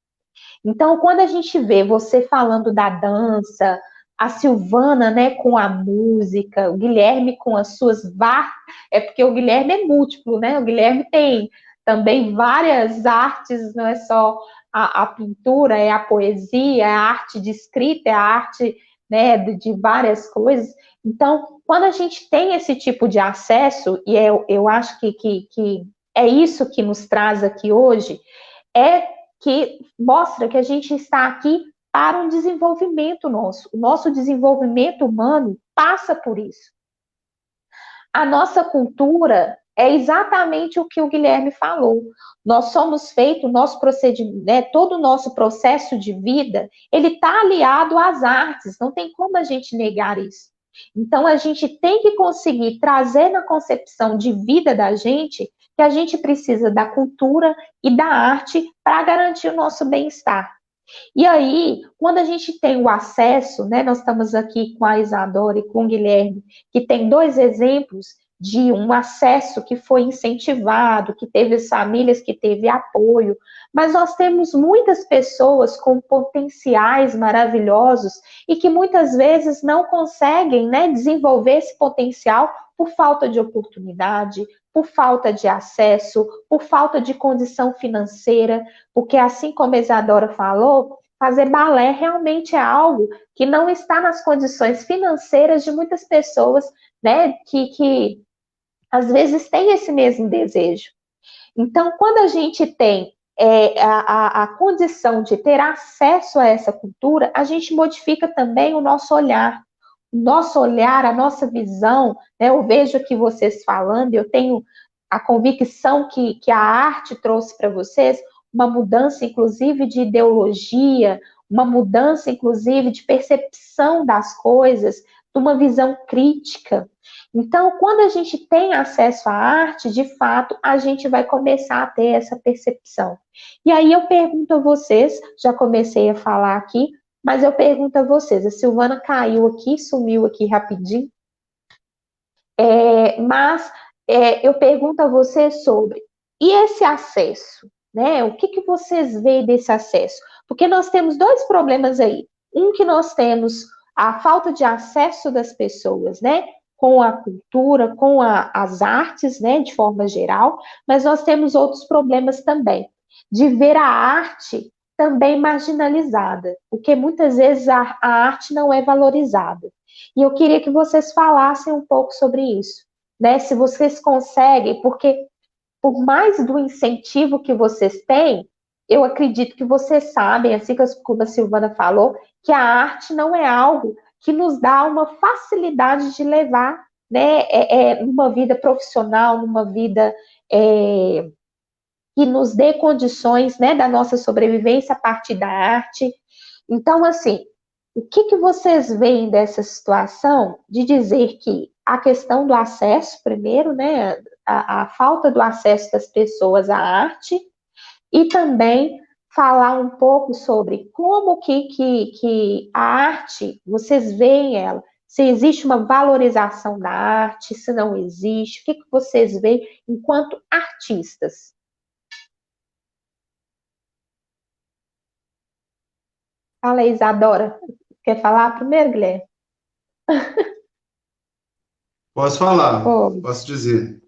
Então, quando a gente vê você falando da dança, a Silvana, né, com a música, o Guilherme com as suas é porque o Guilherme é múltiplo, né? O Guilherme tem também várias artes, não é só a pintura, é a poesia, é a arte de escrita, é a arte, né, de várias coisas. Então, quando a gente tem esse tipo de acesso, e eu acho que é isso que nos traz aqui hoje, é que mostra que a gente está aqui para um desenvolvimento nosso. O nosso desenvolvimento humano passa por isso. A nossa cultura é exatamente o que o Guilherme falou. Nós somos feitos, nosso procedimento, né, todo o nosso processo de vida, ele está aliado às artes, não tem como a gente negar isso. Então, a gente tem que conseguir trazer na concepção de vida da gente que a gente precisa da cultura e da arte para garantir o nosso bem-estar. E aí, quando a gente tem o acesso, né, nós estamos aqui com a Isadora e com o Guilherme, que tem 2 exemplos de um acesso que foi incentivado, que teve famílias que teve apoio, mas nós temos muitas pessoas com potenciais maravilhosos e que muitas vezes não conseguem, né, desenvolver esse potencial por falta de oportunidade, por falta de acesso, por falta de condição financeira, porque assim como a Isadora falou, fazer balé realmente é algo que não está nas condições financeiras de muitas pessoas, né, que às vezes têm esse mesmo desejo. Então, quando a gente tem a condição de ter acesso a essa cultura, a gente modifica também o nosso olhar, a nossa visão, né? Eu vejo aqui vocês falando, eu tenho a convicção que a arte trouxe para vocês uma mudança, inclusive, de ideologia, uma mudança, inclusive, de percepção das coisas, de uma visão crítica. Então, quando a gente tem acesso à arte, de fato, a gente vai começar a ter essa percepção. E aí eu pergunto a vocês, já comecei a falar aqui, mas eu pergunto a vocês, a Silvana caiu aqui, sumiu aqui rapidinho, eu pergunto a vocês sobre, e esse acesso, né? O que vocês veem desse acesso? Porque nós temos 2 problemas aí. Um que nós temos a falta de acesso das pessoas, né? Com a cultura, com as artes, né? De forma geral, mas nós temos outros problemas também. De ver a arte também marginalizada, porque muitas vezes a arte não é valorizada. E eu queria que vocês falassem um pouco sobre isso, né? Se vocês conseguem, porque por mais do incentivo que vocês têm, eu acredito que vocês sabem, assim como a Silvana falou, que a arte não é algo que nos dá uma facilidade de levar, né, numa vida profissional, numa vida que nos dê condições, né, da nossa sobrevivência a partir da arte. Então, assim, o que vocês veem dessa situação de dizer que a questão do acesso, primeiro, né, a falta do acesso das pessoas à arte, e também falar um pouco sobre como que a arte, vocês veem ela, se existe uma valorização da arte, se não existe, o que vocês veem enquanto artistas? Fala aí, Isadora. Quer falar primeiro, Guilherme? Posso falar, posso dizer.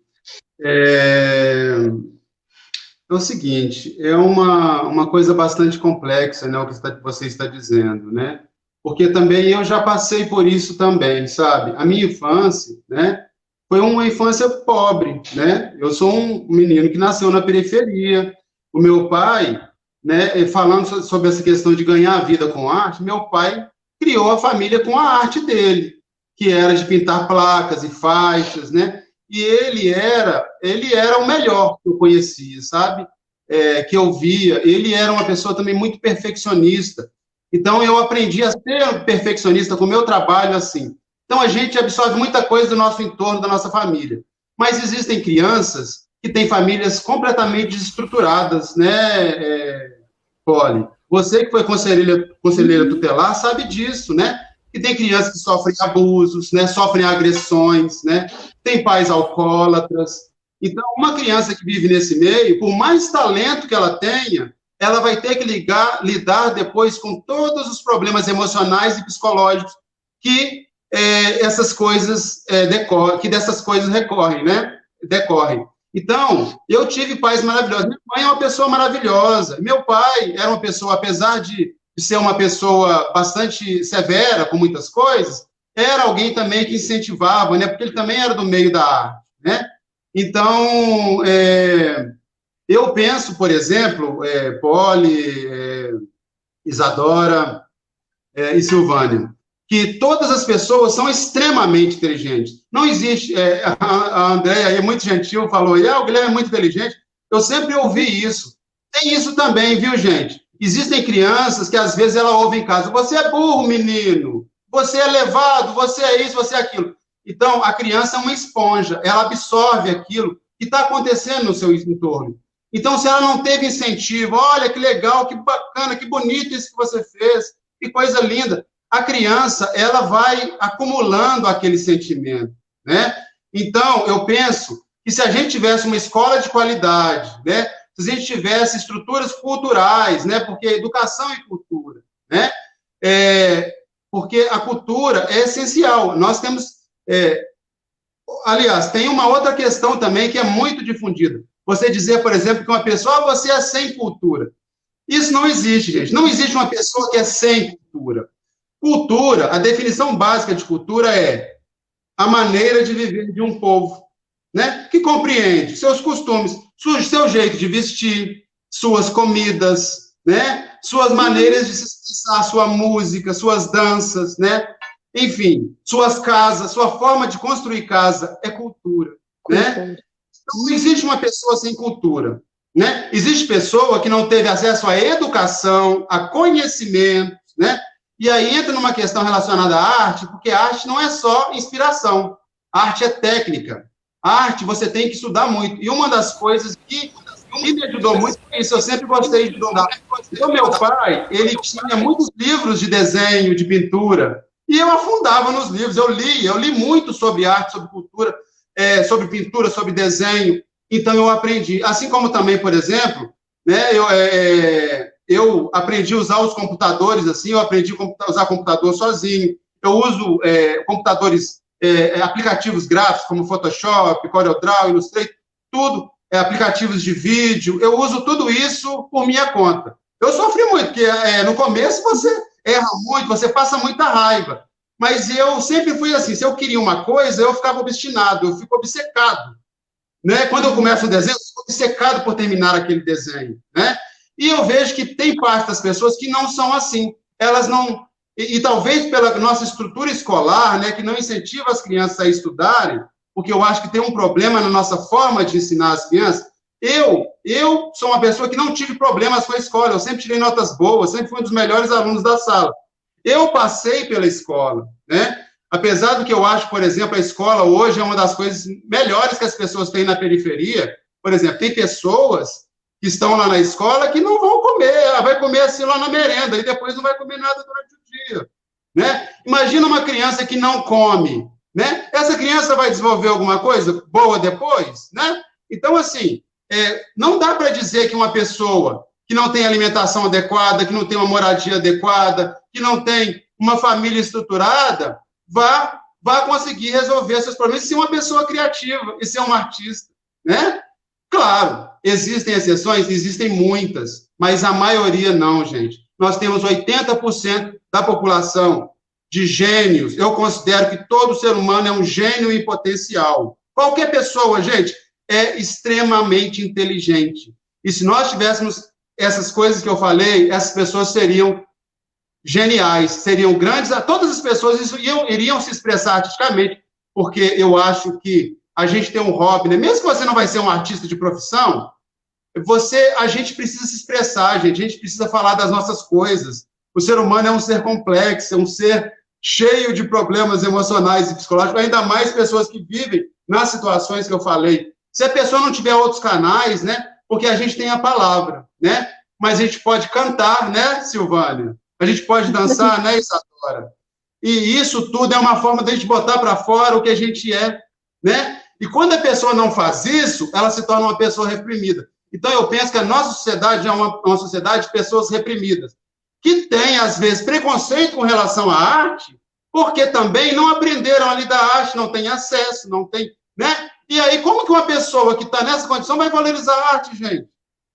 É o seguinte, é uma coisa bastante complexa, né, o que você está dizendo, né? Porque também eu já passei por isso também, sabe? A minha infância, né, foi uma infância pobre, né? Eu sou um menino que nasceu na periferia. O meu pai, né, falando sobre essa questão de ganhar a vida com arte, meu pai criou a família com a arte dele, que era de pintar placas e faixas, né? E ele era o melhor que eu conhecia, sabe? Que eu via. Ele era uma pessoa também muito perfeccionista. Então, eu aprendi a ser perfeccionista com o meu trabalho assim. Então, a gente absorve muita coisa do nosso entorno, da nossa família. Mas existem crianças que têm famílias completamente desestruturadas, né, Polly? Você que foi conselheira tutelar sabe disso, né? Que tem crianças que sofrem abusos, né, sofrem agressões, né, tem pais alcoólatras. Então, uma criança que vive nesse meio, por mais talento que ela tenha, ela vai ter que lidar depois com todos os problemas emocionais e psicológicos que essas coisas decorrem. Então, eu tive pais maravilhosos. Minha mãe é uma pessoa maravilhosa. Meu pai era uma pessoa, apesar de ser uma pessoa bastante severa com muitas coisas, era alguém também que incentivava, né? Porque ele também era do meio da arte, né? Então, eu penso, por exemplo, Polly, Isadora e Silvânia, que todas as pessoas são extremamente inteligentes. Não existe, a Andréia é muito gentil, falou, o Guilherme é muito inteligente. Eu sempre ouvi isso. Tem isso também, viu, gente? Existem crianças que, às vezes, ela ouve em casa, você é burro, menino, você é levado, você é isso, você é aquilo. Então, a criança é uma esponja, ela absorve aquilo que está acontecendo no seu entorno. Então, se ela não teve incentivo, olha que legal, que bacana, que bonito isso que você fez, que coisa linda, a criança, ela vai acumulando aquele sentimento, né? Então, eu penso que se a gente tivesse uma escola de qualidade, né? Se a gente tivesse estruturas culturais, né? Porque educação e cultura, né? Porque a cultura é essencial. Nós temos... aliás, tem uma outra questão também que é muito difundida. Você dizer, por exemplo, que uma pessoa, você é sem cultura. Isso não existe, gente. Não existe uma pessoa que é sem cultura. Cultura, a definição básica de cultura é a maneira de viver de um povo, né? Que compreende seus costumes, seu jeito de vestir, suas comidas, né? Suas maneiras de se expressar, sua música, suas danças, né? Enfim, suas casas, sua forma de construir casa é cultura, né? Então, não existe uma pessoa sem cultura, né? Existe pessoa que não teve acesso à educação, a conhecimento, né? E aí entra numa questão relacionada à arte, porque a arte não é só inspiração, a arte é técnica. A arte você tem que estudar muito. E uma das coisas que me ajudou muito é isso, eu sempre gostei de estudar. Então, meu pai, ele tinha muitos livros de desenho, de pintura, e eu afundava nos livros, eu li muito sobre arte, sobre cultura, sobre pintura, sobre desenho, então eu aprendi. Assim como também, por exemplo, né, eu aprendi a usar os computadores, assim, eu aprendi a usar computador sozinho, eu uso computadores, aplicativos gráficos, como Photoshop, CorelDRAW, Illustrator, tudo, aplicativos de vídeo, eu uso tudo isso por minha conta. Eu sofri muito, porque no começo você erra muito, você passa muita raiva, mas eu sempre fui assim, se eu queria uma coisa, eu ficava obstinado, eu fico obcecado, né? Quando eu começo um desenho, eu fico obcecado por terminar aquele desenho, né? E eu vejo que tem parte das pessoas que não são assim, elas não... E talvez pela nossa estrutura escolar, né, que não incentiva as crianças a estudarem, porque eu acho que tem um problema na nossa forma de ensinar as crianças. Eu sou uma pessoa que não tive problemas com a escola, eu sempre tirei notas boas, sempre fui um dos melhores alunos da sala. Eu passei pela escola, né? Apesar do que eu acho, por exemplo, a escola hoje é uma das coisas melhores que as pessoas têm na periferia. Por exemplo, tem pessoas que estão lá na escola que não vão comer, ela vai comer assim lá na merenda, e depois não vai comer nada durante o dia, né? Imagina uma criança que não come, né? Essa criança vai desenvolver alguma coisa boa depois, né? Então, assim, não dá para dizer que uma pessoa que não tem alimentação adequada, que não tem uma moradia adequada, que não tem uma família estruturada, vá conseguir resolver seus problemas e ser uma pessoa criativa, e ser um artista, né? Claro, existem exceções, existem muitas, mas a maioria não, gente. Nós temos 80% da população de gênios. Eu considero que todo ser humano é um gênio em potencial. Qualquer pessoa, gente, é extremamente inteligente. E se nós tivéssemos essas coisas que eu falei, essas pessoas seriam geniais, seriam grandes, todas as pessoas iriam se expressar artisticamente, porque eu acho que a gente tem um hobby, né? Mesmo que você não vai ser um artista de profissão, a gente precisa se expressar, a gente precisa falar das nossas coisas. O ser humano é um ser complexo, é um ser cheio de problemas emocionais e psicológicos, ainda mais pessoas que vivem nas situações que eu falei. Se a pessoa não tiver outros canais, né? Porque a gente tem a palavra, né? Mas a gente pode cantar, né, Silvânia? A gente pode dançar, né, Isadora? E isso tudo é uma forma de a gente botar para fora o que a gente é, né? E quando a pessoa não faz isso, ela se torna uma pessoa reprimida. Então, eu penso que a nossa sociedade é uma sociedade de pessoas reprimidas, que tem, às vezes, preconceito com relação à arte, porque também não aprenderam a lidar a arte, não tem acesso, não tem, né? E aí, como que uma pessoa que está nessa condição vai valorizar a arte, gente?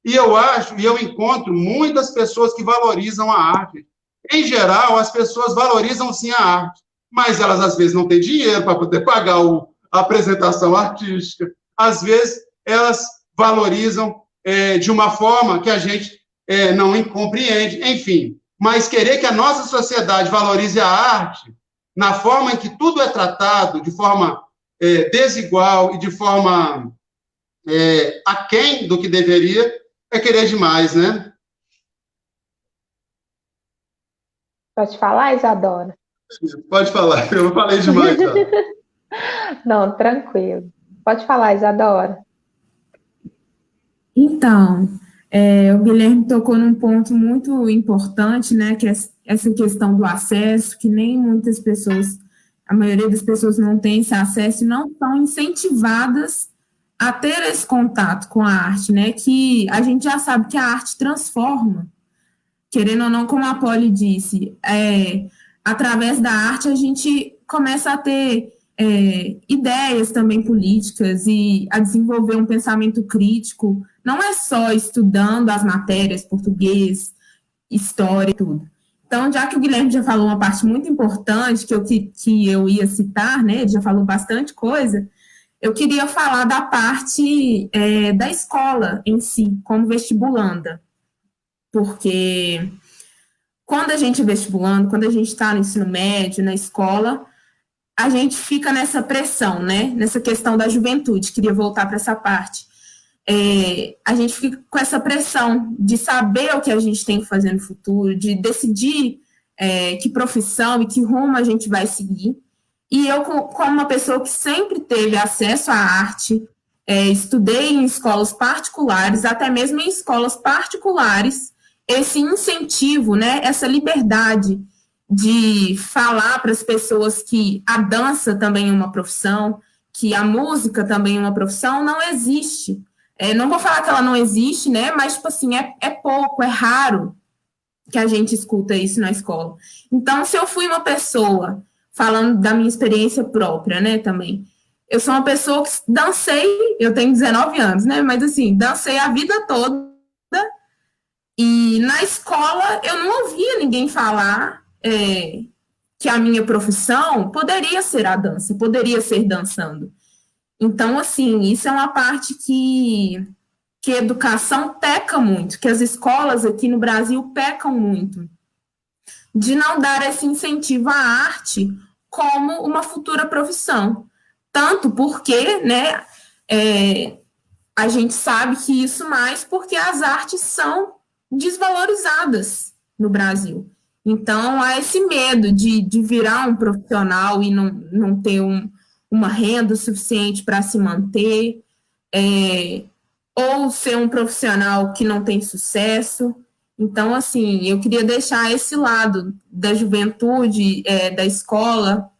E eu acho, e eu encontro muitas pessoas que valorizam a arte. Em geral, as pessoas valorizam, sim, a arte, mas elas, às vezes, não têm dinheiro para poder pagar a apresentação artística. Às vezes, elas valorizam de uma forma que a gente não compreende. Enfim, mas querer que a nossa sociedade valorize a arte na forma em que tudo é tratado, de forma desigual e de forma aquém do que deveria, é querer demais, né? Pode falar, Isadora? Pode falar, eu falei demais já. Não, tranquilo. Pode falar, Isadora. Então, o Guilherme tocou num ponto muito importante, né, que é essa questão do acesso, que nem muitas pessoas, a maioria das pessoas não tem esse acesso e não são incentivadas a ter esse contato com a arte, né, que a gente já sabe que a arte transforma, querendo ou não, como a Polly disse, através da arte a gente começa a ter ideias também políticas e a desenvolver um pensamento crítico, não é só estudando as matérias, português, história e tudo. Então, já que o Guilherme já falou uma parte muito importante que eu ia citar, né, ele já falou bastante coisa, eu queria falar da parte da escola em si, como vestibulanda, porque quando a gente é vestibulando, quando a gente está no ensino médio, na escola, a gente fica nessa pressão, né? Nessa questão da juventude, queria voltar para essa parte. A gente fica com essa pressão de saber o que a gente tem que fazer no futuro, de decidir que profissão e que rumo a gente vai seguir. E eu, como uma pessoa que sempre teve acesso à arte, estudei em escolas particulares, até mesmo em escolas particulares, esse incentivo, né, essa liberdade de falar para as pessoas que a dança também é uma profissão, que a música também é uma profissão, não existe. Não vou falar que ela não existe, né, mas, tipo assim, é pouco, é raro que a gente escuta isso na escola. Então, se eu fui uma pessoa, falando da minha experiência própria, né, também, eu sou uma pessoa que dancei, eu tenho 19 anos, né, mas, assim, dancei a vida toda, e na escola eu não ouvia ninguém falar que a minha profissão poderia ser a dança, poderia ser dançando. Então, assim, isso é uma parte que a educação peca muito, que as escolas aqui no Brasil pecam muito, de não dar esse incentivo à arte como uma futura profissão. Tanto porque, né, a gente sabe que isso mais porque as artes são desvalorizadas no Brasil. Então, há esse medo de virar um profissional e não ter uma renda suficiente para se manter, ou ser um profissional que não tem sucesso. Então, assim, eu queria deixar esse lado da juventude, da escola,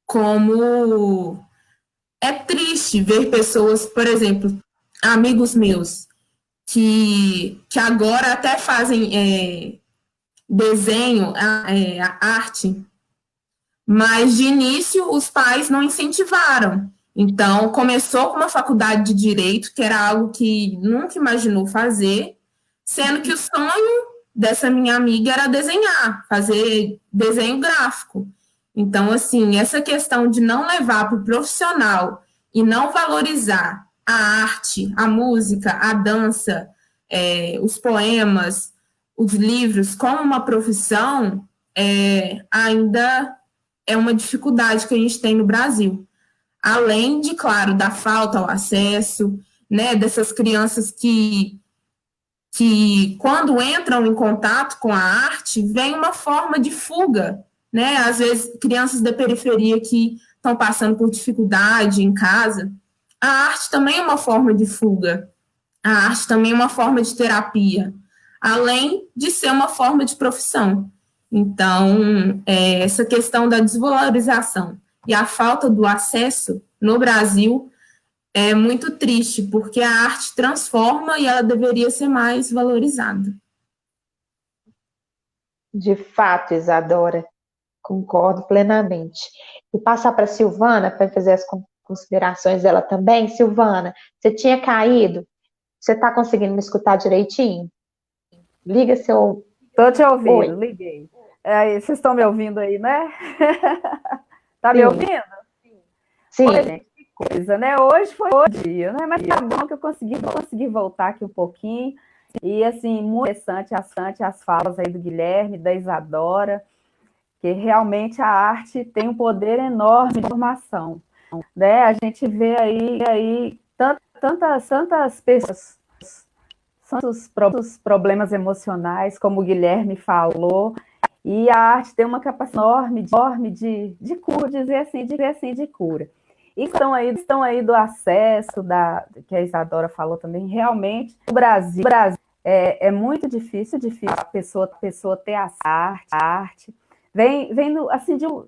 como é triste ver pessoas, por exemplo, amigos meus, que agora até fazem desenho, a arte, mas de início os pais não incentivaram. Então, começou com uma faculdade de direito, que era algo que nunca imaginou fazer, sendo que o sonho dessa minha amiga era desenhar, fazer desenho gráfico. Então, assim, essa questão de não levar para o profissional e não valorizar a arte, a música, a dança, os poemas, os livros como uma profissão, ainda é uma dificuldade que a gente tem no Brasil. Além de, claro, da falta ao acesso, né, dessas crianças que quando entram em contato com a arte, vem uma forma de fuga, né? Às vezes, crianças da periferia que estão passando por dificuldade em casa. A arte também é uma forma de fuga. A arte também é uma forma de terapia, além de ser uma forma de profissão. Então, essa questão da desvalorização e a falta do acesso no Brasil é muito triste, porque a arte transforma e ela deveria ser mais valorizada. De fato, Isadora, concordo plenamente. E passar para a Silvana para fazer as considerações dela também. Silvana, você tinha caído? Você está conseguindo me escutar direitinho? Liga seu... Estou te ouvindo, Oi. Liguei. Vocês estão me ouvindo aí, né? Tá me ouvindo? Sim. Oi, gente, que coisa, né? Hoje foi o dia, né? Mas tá bom que eu consegui voltar aqui um pouquinho. E, assim, muito interessante as falas aí do Guilherme, da Isadora, que realmente a arte tem um poder enorme de formação, né? A gente vê aí tantas pessoas, tantos problemas emocionais, como o Guilherme falou, E a arte tem uma capacidade enorme de cura, dizer assim, de cura. E estão aí do acesso, que a Isadora falou também, realmente, o Brasil é muito difícil a pessoa ter a arte. Vem assim, de um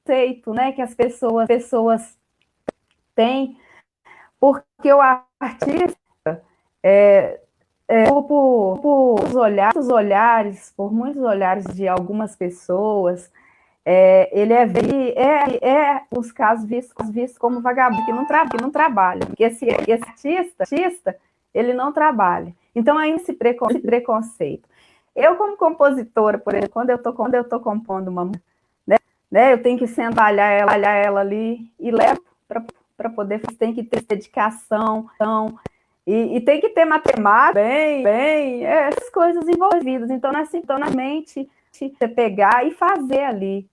conceito, né, que as pessoas têm, porque o artista, por muitos olhares de algumas pessoas, ele os casos vistos como vagabundo, que não trabalha, porque esse artista, ele não trabalha. Então, ainda esse preconceito. Eu, como compositora, por exemplo, quando eu estou compondo uma música, né, eu tenho que sentar, olhar ela ali e levo para poder fazer, tem que ter dedicação, e tem que ter matemática, essas coisas envolvidas. Então, não é simplesmente você pegar e fazer ali.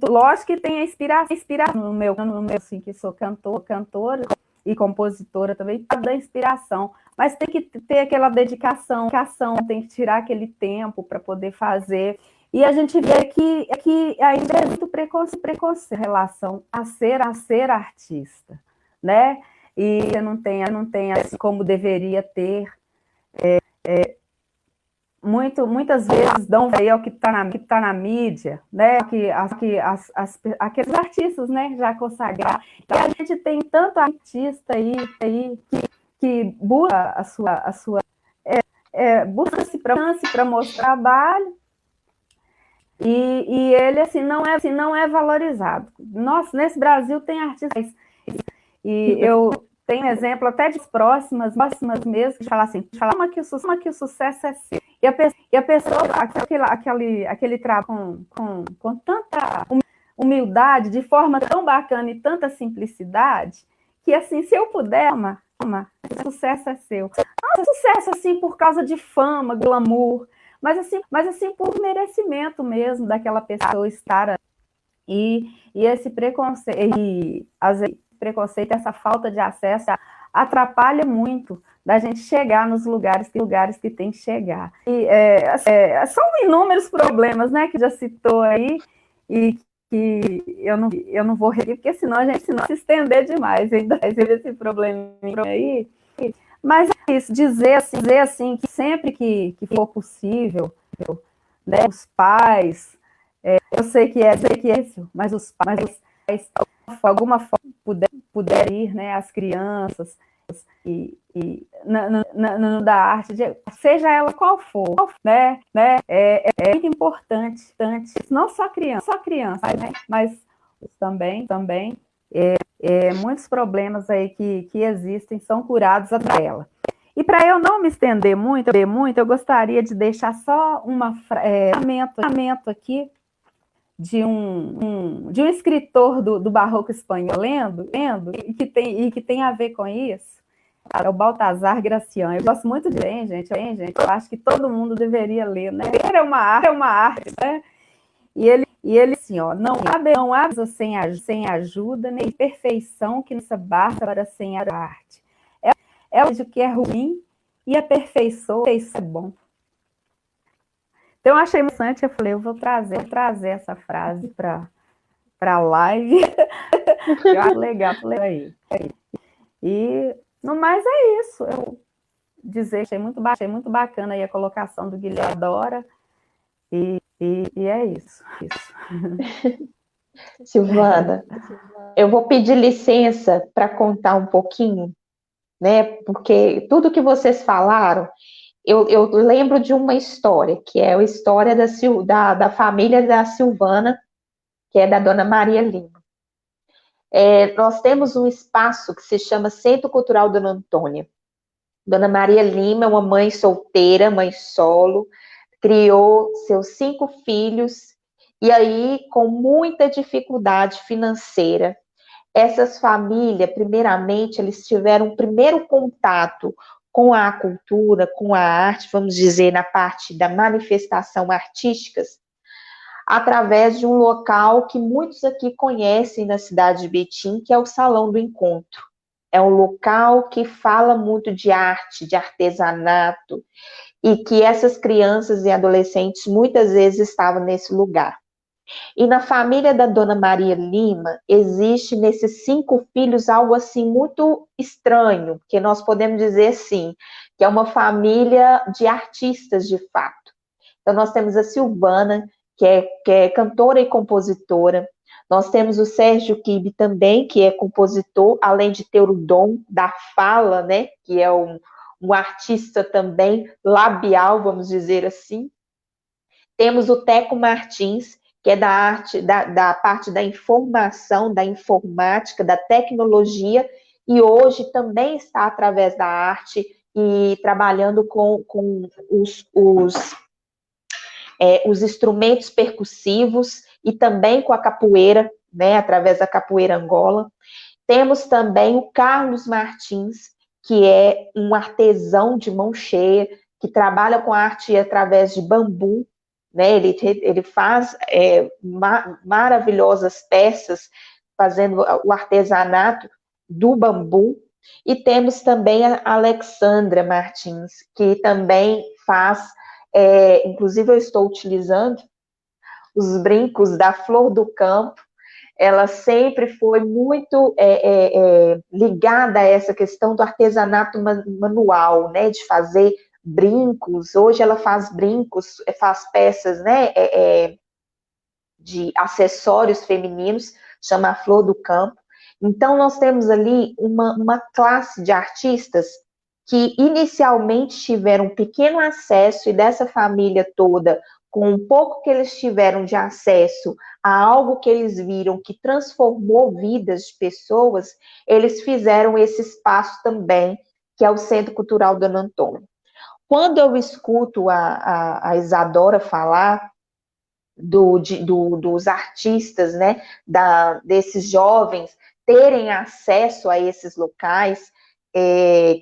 Lógico que tem a inspiração no meu assim, que sou cantora e compositora também, da inspiração, mas tem que ter aquela dedicação, tem que tirar aquele tempo para poder fazer. E a gente vê que ainda é muito preconceito em relação a ser artista, né? E você não tem assim como deveria ter. Muitas vezes dão aí ao que está na mídia, né? Aqueles artistas, né, já consagrados. E a gente tem tanto artista aí que busca a sua busca-se para mostrar trabalho, e ele assim não é valorizado. Nossa, nesse Brasil tem artistas, e eu tenho exemplo até de próximas mesmo, que falam assim, que o sucesso é seu. E a pessoa, aquele trabalho com tanta humildade, de forma tão bacana e tanta simplicidade, que assim, se eu puder, o sucesso é seu. Não sucesso assim por causa de fama, glamour, mas assim por merecimento mesmo daquela pessoa estar. E esse preconceito, às vezes, essa falta de acesso atrapalha muito da gente chegar nos lugares que tem que chegar. E são inúmeros problemas, né, que já citou aí, e que eu não vou repetir, porque senão a gente se estender demais, ainda vai ter esse problema aí. Mas é isso, dizer assim que sempre que for possível, né, os pais, eu sei que é isso, mas os pais, de alguma forma, puder ir, né, as crianças, e da arte, seja ela qual for, né, é muito importante, não só criança, né, mas também muitos problemas aí que existem são curados através dela. E para eu não me estender muito, eu gostaria de deixar só um fragmento aqui de um escritor do Barroco espanhol, lendo e que tem a ver com isso, é o Baltasar Gracián. Eu gosto muito de gente, eu acho que todo mundo deveria ler, né? É uma arte, né? E ele assim, ó, não há sem ajuda, nem perfeição que nos basta para sem a arte. É o que é ruim e a perfeição é bom. Então, eu achei interessante, eu falei, eu vou trazer essa frase para a live. Eu acho legal, falei aí. E, no mais, é isso. Eu achei muito bacana aí a colocação do Guilherme Adora, e é isso. Silvana, eu vou pedir licença para contar um pouquinho, né? Porque tudo que vocês falaram, eu lembro de uma história, que é a história da família da Silvana, que é da Dona Maria Lima. Nós temos um espaço que se chama Centro Cultural Dona Antônia. Dona Maria Lima é uma mãe solteira, mãe solo, criou seus 5 filhos, e aí, com muita dificuldade financeira, essas famílias, primeiramente, eles tiveram um primeiro contato com a cultura, com a arte, vamos dizer, na parte da manifestação artísticas, através de um local que muitos aqui conhecem na cidade de Betim, que é o Salão do Encontro. É um local que fala muito de arte, de artesanato, e que essas crianças e adolescentes muitas vezes estavam nesse lugar. E na família da Dona Maria Lima, existe nesses 5 filhos algo assim muito estranho, que nós podemos dizer assim, que é uma família de artistas de fato. Então nós temos a Silvana, que é cantora e compositora. Nós temos o Sérgio Kibe também, que é compositor, além de ter o dom da fala, né, que é um artista também labial, vamos dizer assim. Temos o Teco Martins, que é da arte, da parte da informação, da informática, da tecnologia, e hoje também está através da arte e trabalhando com os instrumentos percussivos e também com a capoeira, né, através da capoeira Angola. Temos também o Carlos Martins, que é um artesão de mão cheia, que trabalha com arte através de bambu, né? Ele faz maravilhosas peças, fazendo o artesanato do bambu. E temos também a Alexandra Martins, que também faz, inclusive eu estou utilizando os brincos da Flor do Campo. Ela sempre foi muito ligada a essa questão do artesanato manual, né, de fazer brincos. Hoje ela faz brincos, faz peças, né, de acessórios femininos, chama a Flor do Campo. Então, nós temos ali uma classe de artistas que inicialmente tiveram um pequeno acesso, e dessa família toda, com um pouco que eles tiveram de acesso a algo que eles viram que transformou vidas de pessoas, eles fizeram esse espaço também, que é o Centro Cultural Dona Antônia. Quando eu escuto a Isadora falar dos artistas, né, desses jovens terem acesso a esses locais,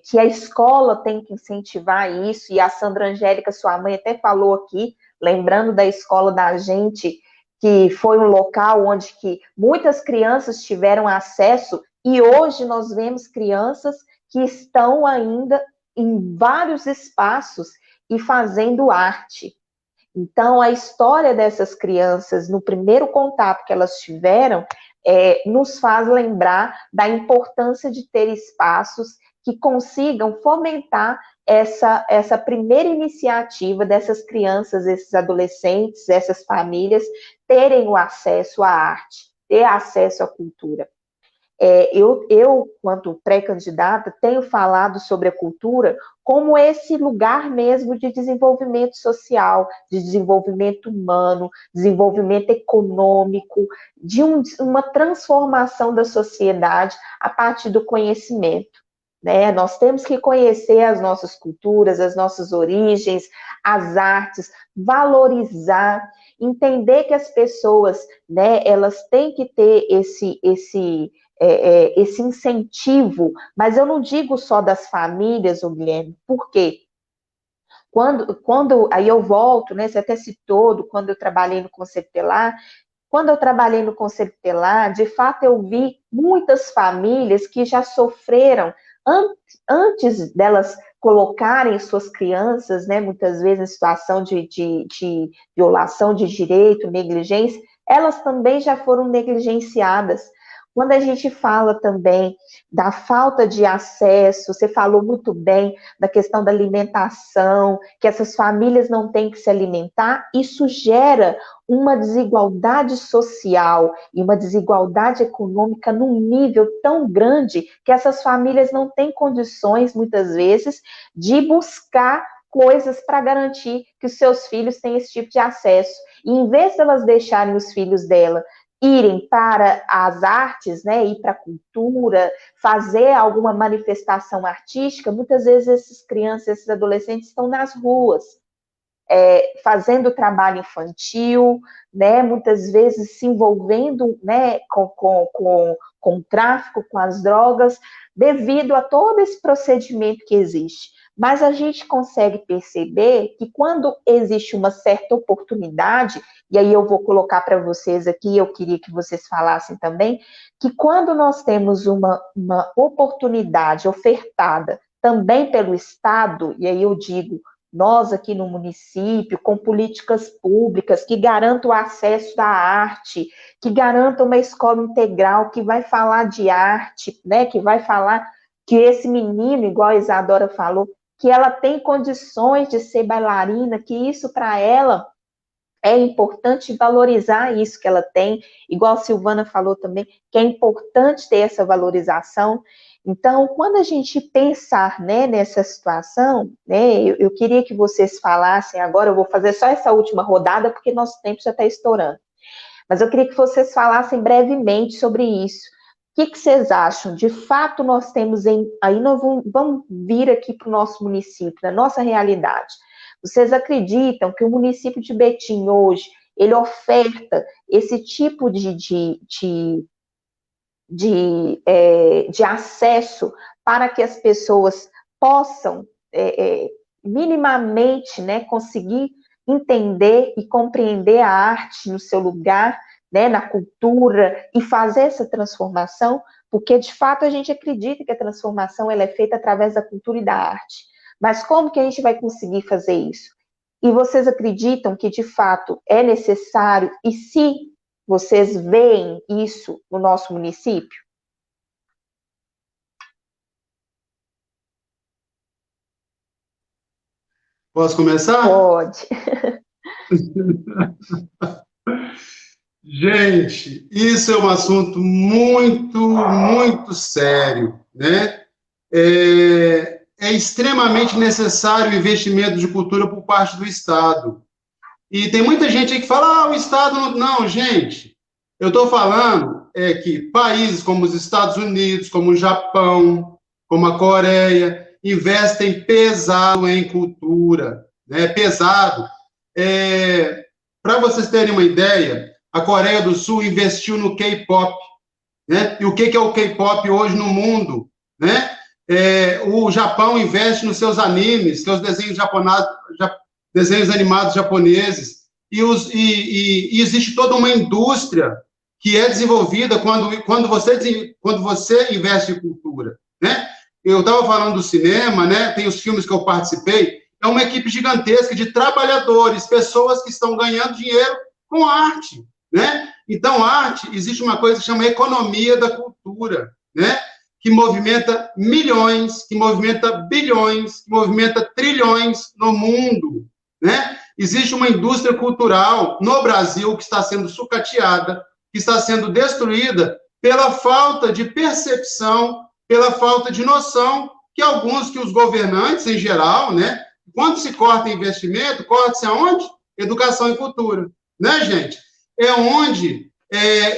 que a escola tem que incentivar isso, e a Sandra Angélica, sua mãe, até falou aqui, lembrando da escola da gente, que foi um local onde que muitas crianças tiveram acesso, e hoje nós vemos crianças que estão ainda em vários espaços e fazendo arte. Então, a história dessas crianças, no primeiro contato que elas tiveram, nos faz lembrar da importância de ter espaços que consigam fomentar essa primeira iniciativa dessas crianças, esses adolescentes, essas famílias, terem o acesso à arte, ter acesso à cultura. Eu, quanto pré-candidata, tenho falado sobre a cultura como esse lugar mesmo de desenvolvimento social, de desenvolvimento humano, desenvolvimento econômico, de uma transformação da sociedade a partir do conhecimento, né? Nós temos que conhecer as nossas culturas, as nossas origens, as artes, valorizar, entender que as pessoas, né, elas têm que ter esse incentivo, mas eu não digo só das famílias, Guilherme, por quê? Aí eu volto, né, você até citou, quando eu trabalhei no Conselho Tutelar, quando eu trabalhei no Conselho Tutelar, de fato eu vi muitas famílias que já sofreram, antes delas colocarem suas crianças, né, muitas vezes em situação de violação de direito, negligência, elas também já foram negligenciadas. Quando a gente fala também da falta de acesso, você falou muito bem da questão da alimentação, que essas famílias não têm que se alimentar, isso gera uma desigualdade social e uma desigualdade econômica num nível tão grande que essas famílias não têm condições, muitas vezes, de buscar coisas para garantir que os seus filhos tenham esse tipo de acesso. E em vez de elas deixarem os filhos dela irem para as artes, né, ir para a cultura, fazer alguma manifestação artística, muitas vezes essas crianças, esses adolescentes estão nas ruas, fazendo trabalho infantil, né, muitas vezes se envolvendo, né, com tráfico, com as drogas, devido a todo esse procedimento que existe. Mas a gente consegue perceber que quando existe uma certa oportunidade, e aí eu vou colocar para vocês aqui, eu queria que vocês falassem também, que quando nós temos uma oportunidade ofertada também pelo Estado, e aí eu digo nós aqui no município, com políticas públicas que garantam o acesso à arte, que garantam uma escola integral que vai falar de arte, né, que vai falar que esse menino, igual a Isadora falou, que ela tem condições de ser bailarina, que isso para ela é importante valorizar isso que ela tem, igual a Silvana falou também, que é importante ter essa valorização. Então, quando a gente pensar, né, nessa situação, né, eu queria que vocês falassem agora, eu vou fazer só essa última rodada, porque nosso tempo já está estourando, mas eu queria que vocês falassem brevemente sobre isso. O que vocês acham? De fato, nós temos, aí nós vamos vir aqui para o nosso município, na nossa realidade. Vocês acreditam que o município de Betim hoje, ele oferta esse tipo de acesso para que as pessoas possam minimamente, né, conseguir entender e compreender a arte no seu lugar, né, na cultura, e fazer essa transformação? Porque, de fato, a gente acredita que a transformação ela é feita através da cultura e da arte. Mas como que a gente vai conseguir fazer isso? E vocês acreditam que, de fato, é necessário? E se vocês veem isso no nosso município? Posso começar? Pode. Gente, isso é um assunto muito, muito sério, né? É extremamente necessário o investimento de cultura por parte do Estado. E tem muita gente aí que fala, o Estado não... Não, gente, eu estou falando que países como os Estados Unidos, como o Japão, como a Coreia, investem pesado em cultura, né? Pesado. Para vocês terem uma ideia, a Coreia do Sul investiu no K-pop, né? E o que é o K-pop hoje no mundo, né? O Japão investe nos seus animes, seus desenhos animados japoneses, e existe toda uma indústria que é desenvolvida quando você investe em cultura, né? Eu estava falando do cinema, né? Tem os filmes que eu participei, é uma equipe gigantesca de trabalhadores, pessoas que estão ganhando dinheiro com arte, né? Então, arte, existe uma coisa que chama economia da cultura, né? Que movimenta milhões, que movimenta bilhões, que movimenta trilhões no mundo, né? Existe uma indústria cultural no Brasil que está sendo sucateada, que está sendo destruída pela falta de percepção, pela falta de noção que os governantes em geral, né? Quando se corta investimento, corta-se aonde? Educação e cultura, né, gente?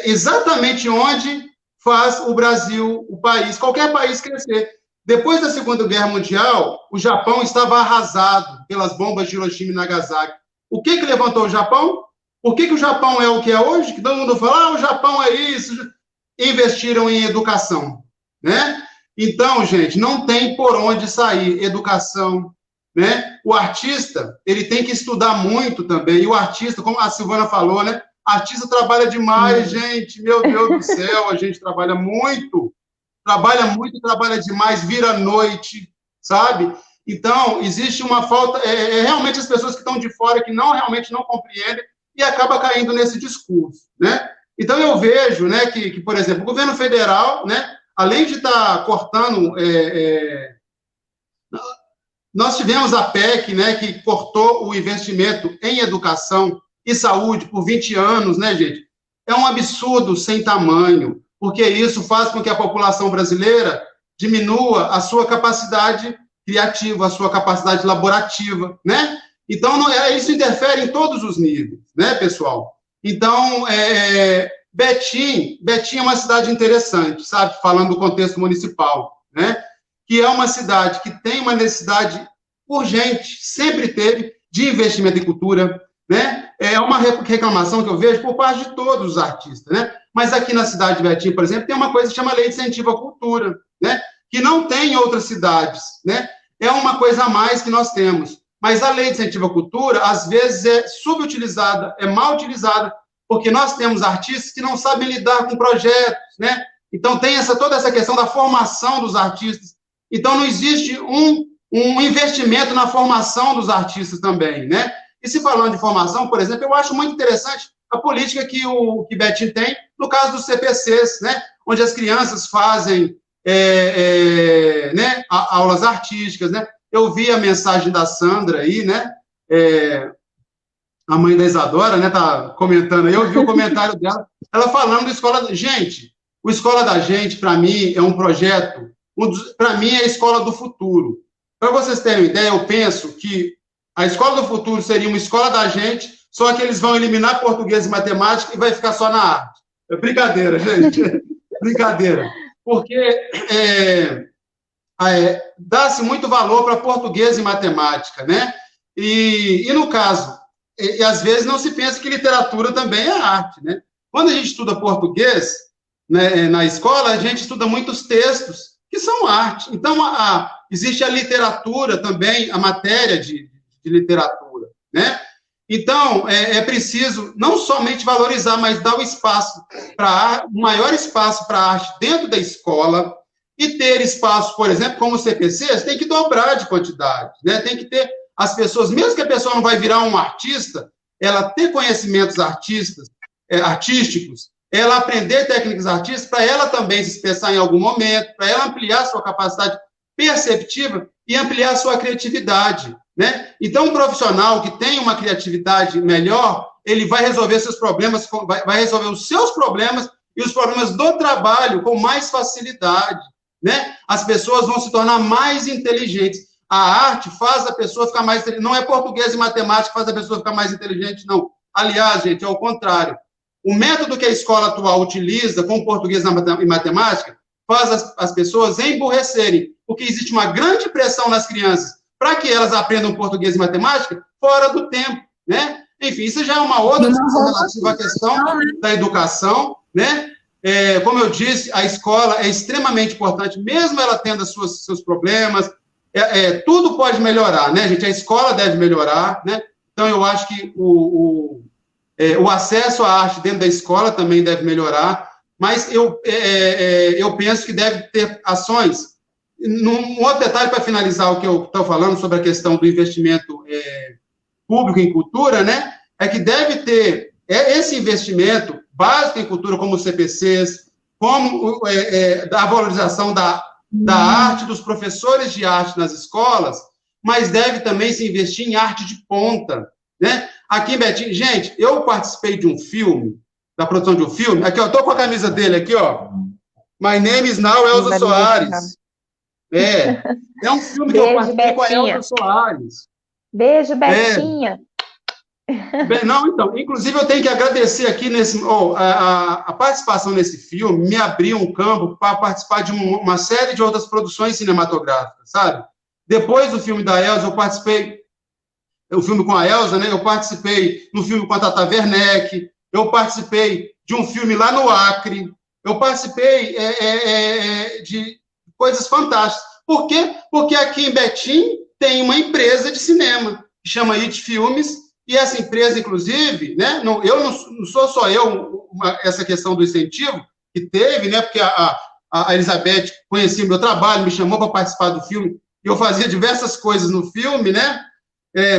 Exatamente onde faz o Brasil, o país, qualquer país crescer. Depois da Segunda Guerra Mundial, o Japão estava arrasado pelas bombas de Hiroshima e Nagasaki. O que levantou o Japão? Por que o Japão é o que é hoje? Que todo mundo fala, o Japão é isso. Investiram em educação, né? Então, gente, não tem por onde sair. Educação, né? O artista, ele tem que estudar muito também. E o artista, como a Silvana falou, né? Artista trabalha demais, gente. Meu Deus do céu, a gente trabalha muito, trabalha demais, vira à noite, sabe? Então, existe uma falta... realmente as pessoas que estão de fora, que realmente não compreendem, e acaba caindo nesse discurso, né? Então, eu vejo, né, que, por exemplo, o governo federal, né, além de estar cortando... nós tivemos a PEC, né, que cortou o investimento em educação e saúde por 20 anos, né, gente? É um absurdo sem tamanho, porque isso faz com que a população brasileira diminua a sua capacidade criativa, a sua capacidade laborativa, né? Então, isso interfere em todos os níveis, né, pessoal? Então, Betim é uma cidade interessante, sabe? Falando do contexto municipal, né? Que é uma cidade que tem uma necessidade urgente, sempre teve, de investimento em cultura, né? É uma reclamação que eu vejo por parte de todos os artistas, né? Mas aqui na cidade de Betim, por exemplo, tem uma coisa que chama Lei de Incentivo à Cultura, né? Que não tem em outras cidades, né? É uma coisa a mais que nós temos. Mas a Lei de Incentivo à Cultura, às vezes, é subutilizada, é mal utilizada, porque nós temos artistas que não sabem lidar com projetos, né? Então, tem toda essa questão da formação dos artistas. Então, não existe um investimento na formação dos artistas também, né? E se falando de formação, por exemplo, eu acho muito interessante a política que Betim tem, no caso dos CPCs, né? Onde as crianças fazem né? Aulas artísticas, né? Eu vi a mensagem da Sandra aí, né? A mãe da Isadora, né? Tá comentando aí, eu vi o comentário dela, ela falando do Escola... Gente, o Escola da Gente, para mim, é um projeto, para mim, é a escola do futuro. Para vocês terem uma ideia, eu penso que a escola do futuro seria uma escola da gente, só que eles vão eliminar português e matemática e vai ficar só na arte. É brincadeira, gente. Brincadeira. Porque dá-se muito valor para português e matemática, né? E no caso, às vezes não se pensa que literatura também é arte, né? Quando a gente estuda português, né, na escola, a gente estuda muitos textos que são arte. Então, existe a literatura também, a matéria de literatura, né? Então, é preciso não somente valorizar, mas dar o espaço o maior espaço para a arte dentro da escola e ter espaço, por exemplo, como o CPCs, tem que dobrar de quantidade, né? Tem que ter as pessoas, mesmo que a pessoa não vai virar um artista, ela ter conhecimentos artísticos, ela aprender técnicas artísticas para ela também se expressar em algum momento, para ela ampliar sua capacidade perceptiva e ampliar sua criatividade, né? Então, um profissional que tem uma criatividade melhor, ele vai resolver seus problemas, vai resolver os seus problemas e os problemas do trabalho com mais facilidade, né? As pessoas vão se tornar mais inteligentes. A arte faz a pessoa ficar mais inteligente. Não é português e matemática que faz a pessoa ficar mais inteligente, não. Aliás, gente, é o contrário. O método que a escola atual utiliza com português e matemática faz as pessoas emburrecerem, porque existe uma grande pressão nas crianças para que elas aprendam português e matemática fora do tempo, né? Enfim, isso já é uma outra discussão relativa à questão da educação, né? Como eu disse, a escola é extremamente importante, mesmo ela tendo seus problemas, tudo pode melhorar, né, gente? A escola deve melhorar, né? Então, eu acho que o acesso à arte dentro da escola também deve melhorar, mas eu penso que deve ter ações. Um outro detalhe para finalizar o que eu estou falando sobre a questão do investimento público em cultura, né, é que deve ter esse investimento básico em cultura, como os CPCs, como a valorização da arte, dos professores de arte nas escolas, mas deve também se investir em arte de ponta, né? Aqui em Betim, gente, eu participei de um filme, da produção de um filme, aqui, ó, tô com a camisa dele aqui, ó, My Name is Now Elza Soares. É um filme que eu participei com a Elza Soares. Beijo, Betinha. Não, então, inclusive eu tenho que agradecer aqui a participação nesse filme, me abriu um campo para participar de uma série de outras produções cinematográficas, sabe? Depois do filme da Elza, eu participei, o filme com a Elza, né? Eu participei no filme com a Tata Werneck, eu participei de um filme lá no Acre, eu participei de coisas fantásticas. Por quê? Porque aqui em Betim tem uma empresa de cinema, que chama IT Filmes, e essa empresa, inclusive, né, não sou só eu, essa questão do incentivo que teve, né, porque a Elizabeth conhecia o meu trabalho, me chamou para participar do filme, e eu fazia diversas coisas no filme, né,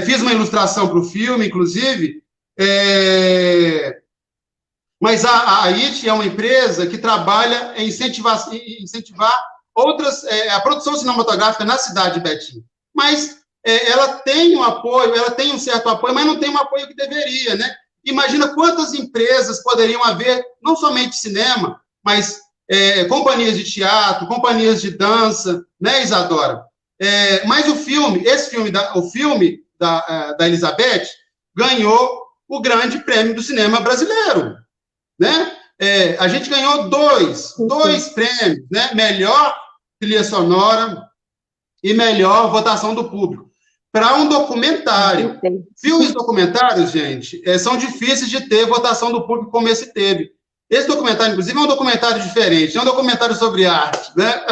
fiz uma ilustração para o filme, inclusive, mas a IT é uma empresa que trabalha em incentivar a produção cinematográfica na cidade de Betim, mas ela tem um apoio, ela tem um certo apoio, mas não tem um apoio que deveria, né? Imagina quantas empresas poderiam haver, não somente cinema, mas companhias de teatro, companhias de dança, né, Isadora? Mas o filme da Elizabeth ganhou o grande prêmio do cinema brasileiro, né? A gente ganhou dois prêmios, né? Melhor trilha sonora e melhor votação do público. Para um documentário. Filmes documentários, gente, são difíceis de ter votação do público como esse teve. Esse documentário, inclusive, é um documentário diferente, é um documentário sobre arte, né?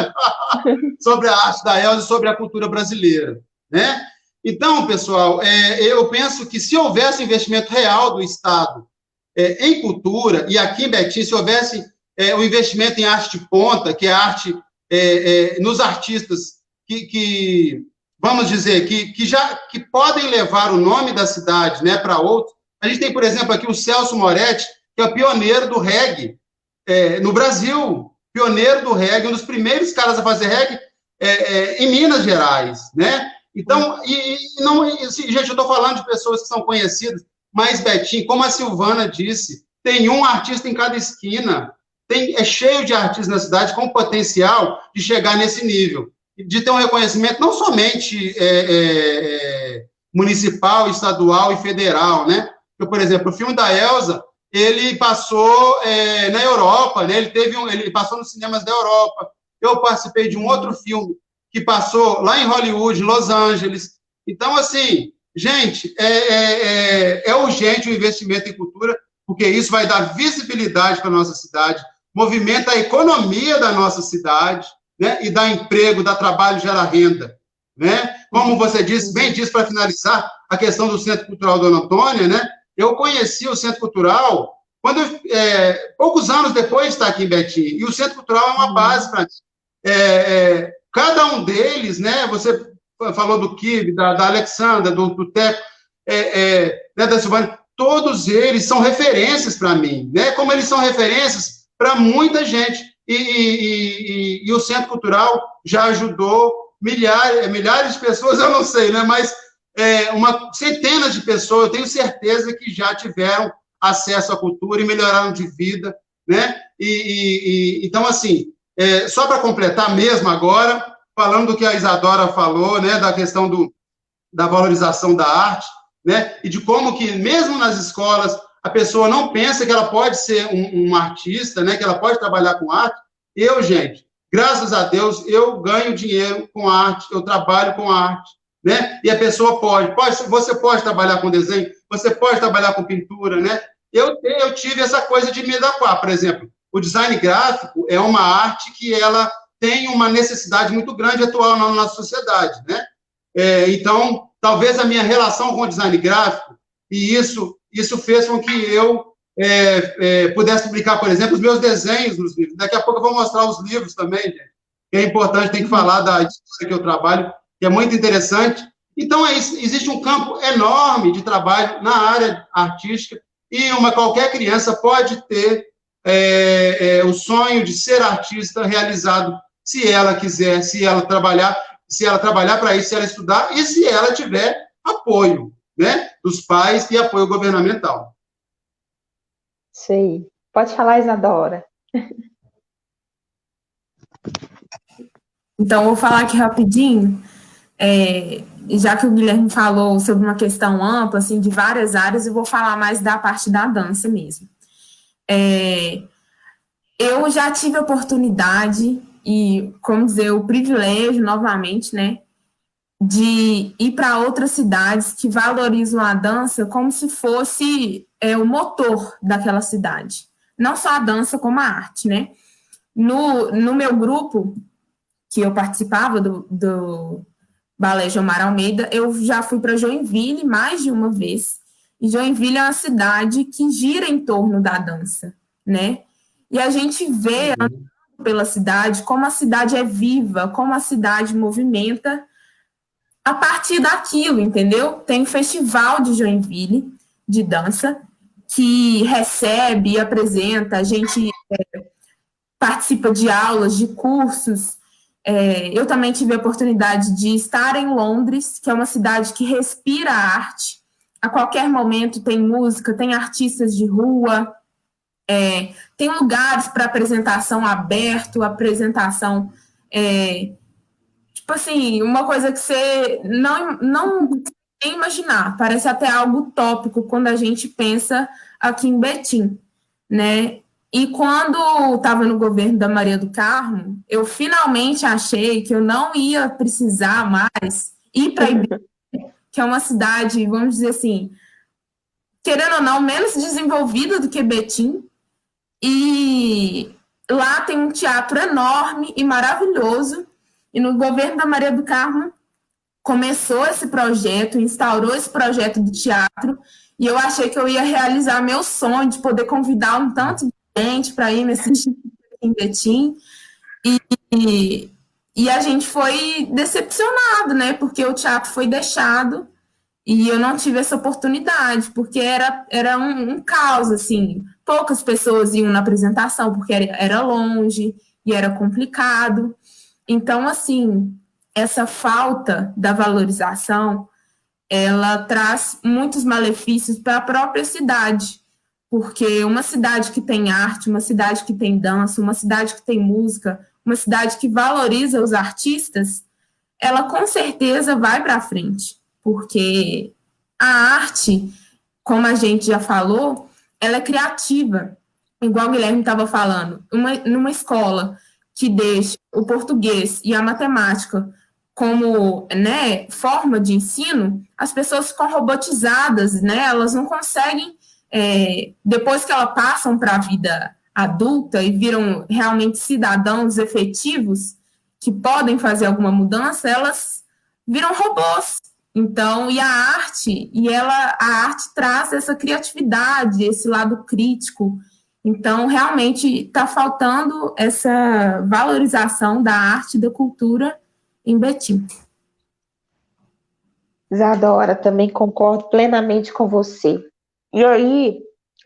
Sobre a arte da Elza e sobre a cultura brasileira, né? Então, pessoal, eu penso que se houvesse investimento real do Estado em cultura, e aqui em Betim, se houvesse o investimento em arte de ponta, que é arte nos artistas que vamos dizer, que podem levar o nome da cidade, né, para outro. A gente tem, por exemplo, aqui o Celso Moretti, que é o pioneiro do reggae no Brasil, pioneiro do reggae, um dos primeiros caras a fazer reggae em Minas Gerais, né? Então, gente, eu estou falando de pessoas que são conhecidas, mas, Betinho, como a Silvana disse, tem um artista em cada esquina, é cheio de artistas na cidade com potencial de chegar nesse nível, de ter um reconhecimento não somente municipal, estadual e federal, né? Eu, por exemplo, o filme da Elsa, ele passou na Europa, né? Ele passou nos cinemas da Europa. Eu participei de um outro filme que passou lá em Hollywood, em Los Angeles. Então, assim, gente, é urgente o investimento em cultura, porque isso vai dar visibilidade para a nossa cidade, movimenta a economia da nossa cidade, né? E dá emprego, dá trabalho, gera renda, né? Como você disse, bem disse para finalizar, a questão do Centro Cultural Dona Antônia, né? Eu conheci o Centro Cultural poucos anos depois de estar aqui em Betim, e o Centro Cultural é uma base para mim. Cada um deles, né? Você falou do Kibe, da Alexandra, do Teco, né, da Silvana, todos eles são referências para mim, né? Como eles são referências para muita gente. E o Centro Cultural já ajudou milhares de pessoas, eu não sei, né? Mas centenas de pessoas, eu tenho certeza que já tiveram acesso à cultura e melhoraram de vida, né? Então, assim, só para completar mesmo agora, falando do que a Isadora falou, né, da questão da valorização da arte, né, e de como que, mesmo nas escolas, a pessoa não pensa que ela pode ser um artista, né, que ela pode trabalhar com arte. Gente, graças a Deus, eu ganho dinheiro com arte, eu trabalho com arte, né, e a pessoa você pode trabalhar com desenho, você pode trabalhar com pintura, né. Eu tive essa coisa de me adequar, por exemplo, o design gráfico é uma arte que ela tem uma necessidade muito grande atual na nossa sociedade, né? Então, talvez a minha relação com o design gráfico, e isso fez com que eu pudesse publicar, por exemplo, os meus desenhos nos livros. Daqui a pouco eu vou mostrar os livros também, gente, que é importante, tem que falar da editora que eu trabalho, que é muito interessante. Então, existe um campo enorme de trabalho na área artística, e qualquer criança pode ter o sonho de ser artista realizado, se ela quiser, se ela trabalhar para isso, se ela estudar, e se ela tiver apoio, né, dos pais e apoio governamental. Sei. Pode falar, Isadora. Então, vou falar aqui rapidinho, já que o Guilherme falou sobre uma questão ampla, assim, de várias áreas, eu vou falar mais da parte da dança mesmo. Eu já tive a oportunidade e, como dizer, o privilégio, novamente, né, de ir para outras cidades que valorizam a dança como se fosse o motor daquela cidade. Não só a dança, como a arte, né? No meu grupo, que eu participava do Balé Gilmar Almeida, eu já fui para Joinville mais de uma vez. E Joinville é uma cidade que gira em torno da dança, né? E a gente vê andando pela cidade como a cidade é viva, como a cidade movimenta a partir daquilo, entendeu? Tem o Festival de Joinville de dança que recebe e apresenta, a gente participa de aulas, de cursos. Eu também tive a oportunidade de estar em Londres, que é uma cidade que respira arte. A qualquer momento tem música, tem artistas de rua, tem lugares para apresentação aberto, apresentação, tipo assim, uma coisa que você não nem imaginar, parece até algo utópico quando a gente pensa aqui em Betim, né? E quando estava no governo da Maria do Carmo, eu finalmente achei que eu não ia precisar mais ir para Ibiza, que é uma cidade, vamos dizer assim, querendo ou não, menos desenvolvida do que Betim, e lá tem um teatro enorme e maravilhoso, e no governo da Maria do Carmo começou esse projeto, instaurou esse projeto do teatro, e eu achei que eu ia realizar meu sonho de poder convidar um tanto de gente para ir me assistir em Betim, e E a gente foi decepcionado, né? Porque o teatro foi deixado e eu não tive essa oportunidade, porque era um caos, assim. Poucas pessoas iam na apresentação, porque era longe e era complicado. Então, assim, essa falta da valorização, ela traz muitos malefícios para a própria cidade, porque uma cidade que tem arte, uma cidade que tem dança, uma cidade que tem música, uma cidade que valoriza os artistas, ela com certeza vai para frente, porque a arte, como a gente já falou, ela é criativa. Igual o Guilherme estava falando, numa escola que deixa o português e a matemática como, né, forma de ensino, as pessoas ficam robotizadas, né? Elas não conseguem, depois que elas passam para a vida adulta e viram realmente cidadãos efetivos que podem fazer alguma mudança, elas viram robôs. Então, a arte traz essa criatividade, esse lado crítico. Então, realmente está faltando essa valorização da arte e da cultura em Betim. Isadora, também concordo plenamente com você. E aí,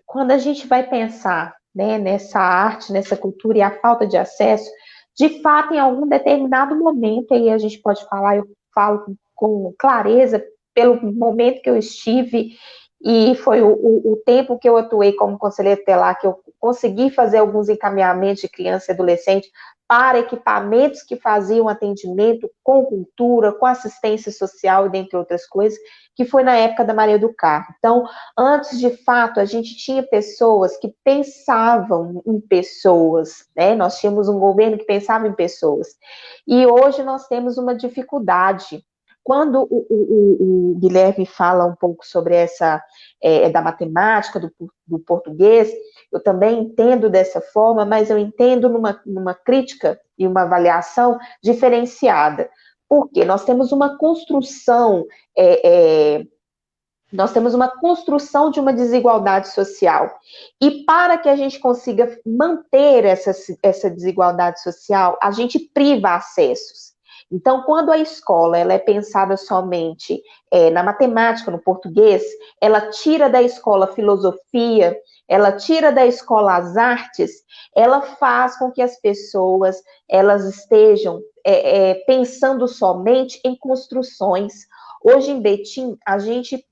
quando a gente vai pensar, né, nessa arte, nessa cultura e a falta de acesso, de fato, em algum determinado momento, aí a gente pode falar, eu falo com clareza, pelo momento que eu estive, e foi o tempo que eu atuei como conselheiro tutelar, que eu consegui fazer alguns encaminhamentos de criança e adolescente para equipamentos que faziam atendimento com cultura, com assistência social e dentre outras coisas, que foi na época da Maria do Carmo. Então, antes, de fato, a gente tinha pessoas que pensavam em pessoas, né? Nós tínhamos um governo que pensava em pessoas. E hoje nós temos uma dificuldade. Quando o Guilherme fala um pouco sobre essa, da matemática, do português, eu também entendo dessa forma, mas eu entendo numa crítica e uma avaliação diferenciada. Porque nós temos uma construção, nós temos uma construção de uma desigualdade social. E para que a gente consiga manter essa desigualdade social, a gente priva acessos. Então, quando a escola ela é pensada somente na matemática, no português, ela tira da escola a filosofia, ela tira da escola as artes, ela faz com que as pessoas elas estejam pensando somente em construções. Hoje em Betim, a gente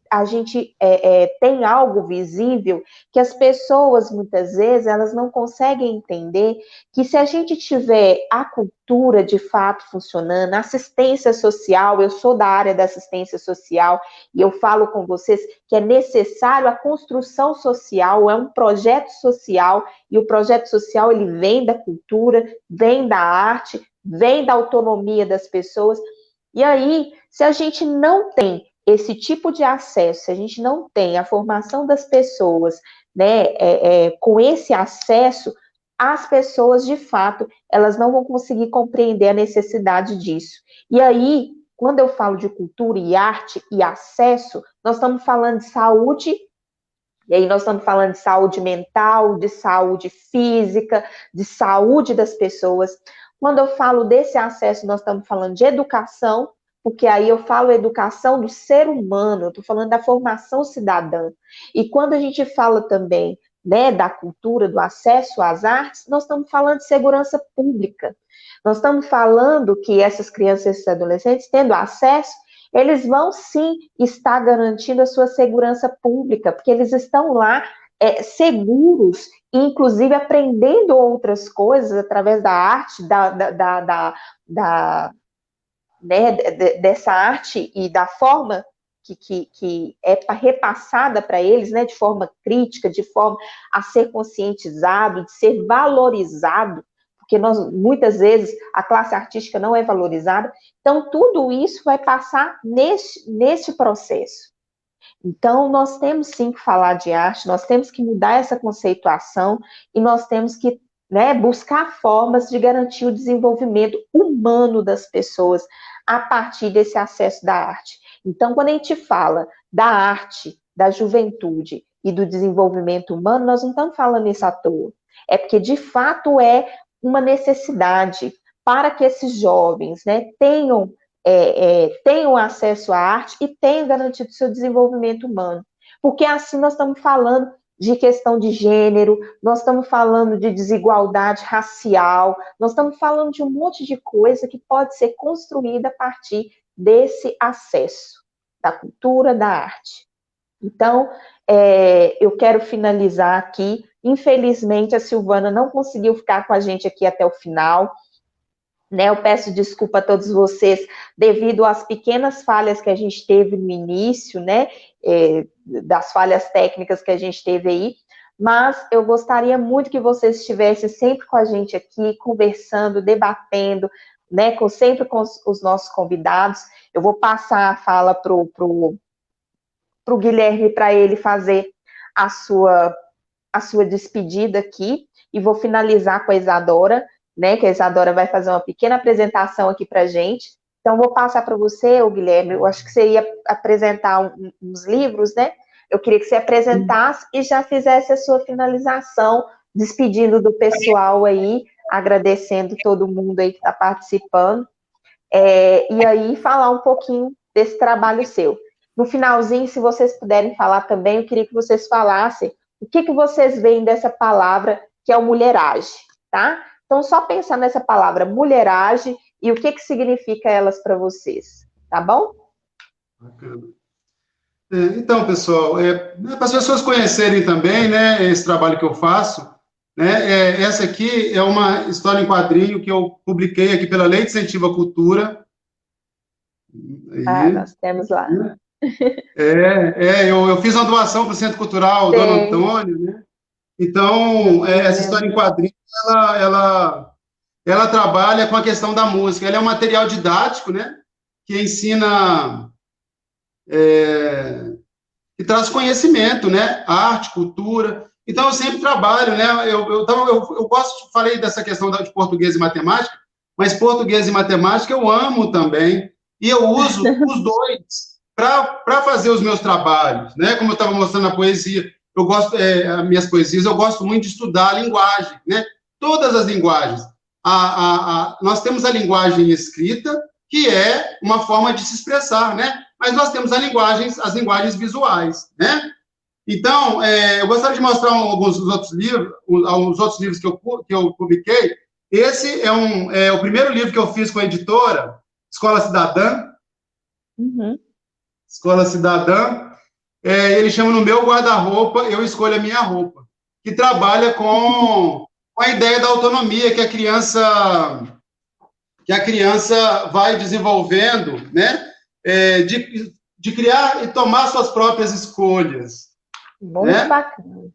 tem algo visível que as pessoas, muitas vezes, elas não conseguem entender que se a gente tiver a cultura de fato funcionando, a assistência social, eu sou da área da assistência social e eu falo com vocês que é necessário a construção social, é um projeto social e o projeto social ele vem da cultura, vem da arte, vem da autonomia das pessoas. E aí, se a gente não tem esse tipo de acesso, se a gente não tem a formação das pessoas, né, com esse acesso, as pessoas, de fato, elas não vão conseguir compreender a necessidade disso. E aí, quando eu falo de cultura e arte e acesso, nós estamos falando de saúde, e aí nós estamos falando de saúde mental, de saúde física, de saúde das pessoas. Quando eu falo desse acesso, nós estamos falando de educação, porque aí eu falo educação do ser humano, eu estou falando da formação cidadã. E quando a gente fala também, né, da cultura, do acesso às artes, nós estamos falando de segurança pública. Nós estamos falando que essas crianças e esses adolescentes, tendo acesso, eles vão sim estar garantindo a sua segurança pública, porque eles estão lá seguros, inclusive aprendendo outras coisas através da arte, né, dessa arte e da forma que é repassada para eles, né, de forma crítica, de forma a ser conscientizado, de ser valorizado, porque muitas vezes a classe artística não é valorizada. Então, tudo isso vai passar neste processo. Então, nós temos sim que falar de arte, nós temos que mudar essa conceituação e nós temos que, né, buscar formas de garantir o desenvolvimento humano das pessoas a partir desse acesso da arte. Então, quando a gente fala da arte, da juventude e do desenvolvimento humano, nós não estamos falando isso à toa. É porque, de fato, é uma necessidade. para que esses jovens, né, tenham acesso à arte e tenham garantido seu desenvolvimento humano. Porque assim nós estamos falando de questão de gênero, nós estamos falando de desigualdade racial, nós estamos falando de um monte de coisa que pode ser construída a partir desse acesso da cultura, da arte. Então, eu quero finalizar aqui. Infelizmente, a Silvana não conseguiu ficar com a gente aqui até o final, né? Eu peço desculpa a todos vocês devido às pequenas falhas que a gente teve no início, né? Das falhas técnicas que a gente teve aí, mas eu gostaria muito que vocês estivessem sempre com a gente aqui, conversando, debatendo, né? Sempre com os nossos convidados. Eu vou passar a fala para o Guilherme, para ele fazer a sua despedida aqui, e vou finalizar com a Isadora, né, que a Isadora vai fazer uma pequena apresentação aqui para a gente. Então, vou passar para você, Guilherme, eu acho que você ia apresentar uns livros, né? Eu queria que você apresentasse e já fizesse a sua finalização, despedindo do pessoal aí, agradecendo todo mundo aí que está participando, e aí falar um pouquinho desse trabalho seu. No finalzinho, se vocês puderem falar também, eu queria que vocês falassem o que vocês veem dessa palavra que é o mulheragem, tá? Então, só pensar nessa palavra mulheragem e o que significa elas para vocês, tá bom? Bacana. Então, pessoal, para as pessoas conhecerem também, né, esse trabalho que eu faço, né, essa aqui é uma história em quadrinho que eu publiquei aqui pela Lei de Incentivo à Cultura. Aí, nós temos lá. Eu fiz uma doação para o Centro Cultural Dom Antônio, né? Então, essa história em quadrinho, ela trabalha com a questão da música. Ela é um material didático, né? Que ensina, que traz conhecimento, né? Arte, cultura. Então, eu sempre trabalho, né? Eu gosto, falei dessa questão de português e matemática, mas português e matemática eu amo também. E eu uso os dois para fazer os meus trabalhos, né? Como eu estava mostrando na poesia, eu gosto, as minhas poesias, eu gosto muito de estudar a linguagem, né? Todas as linguagens. Nós temos a linguagem escrita, que é uma forma de se expressar, né? Mas nós temos as linguagens visuais, né? Então, eu gostaria de mostrar alguns outros livros que eu publiquei. Esse é o primeiro livro que eu fiz com a editora, Escola Cidadã. Uhum. Escola Cidadã. Ele chama No Meu Guarda-Roupa, Eu Escolho a Minha Roupa, que trabalha com a ideia da autonomia que a criança vai desenvolvendo, né? De criar e tomar suas próprias escolhas. Muito bacana.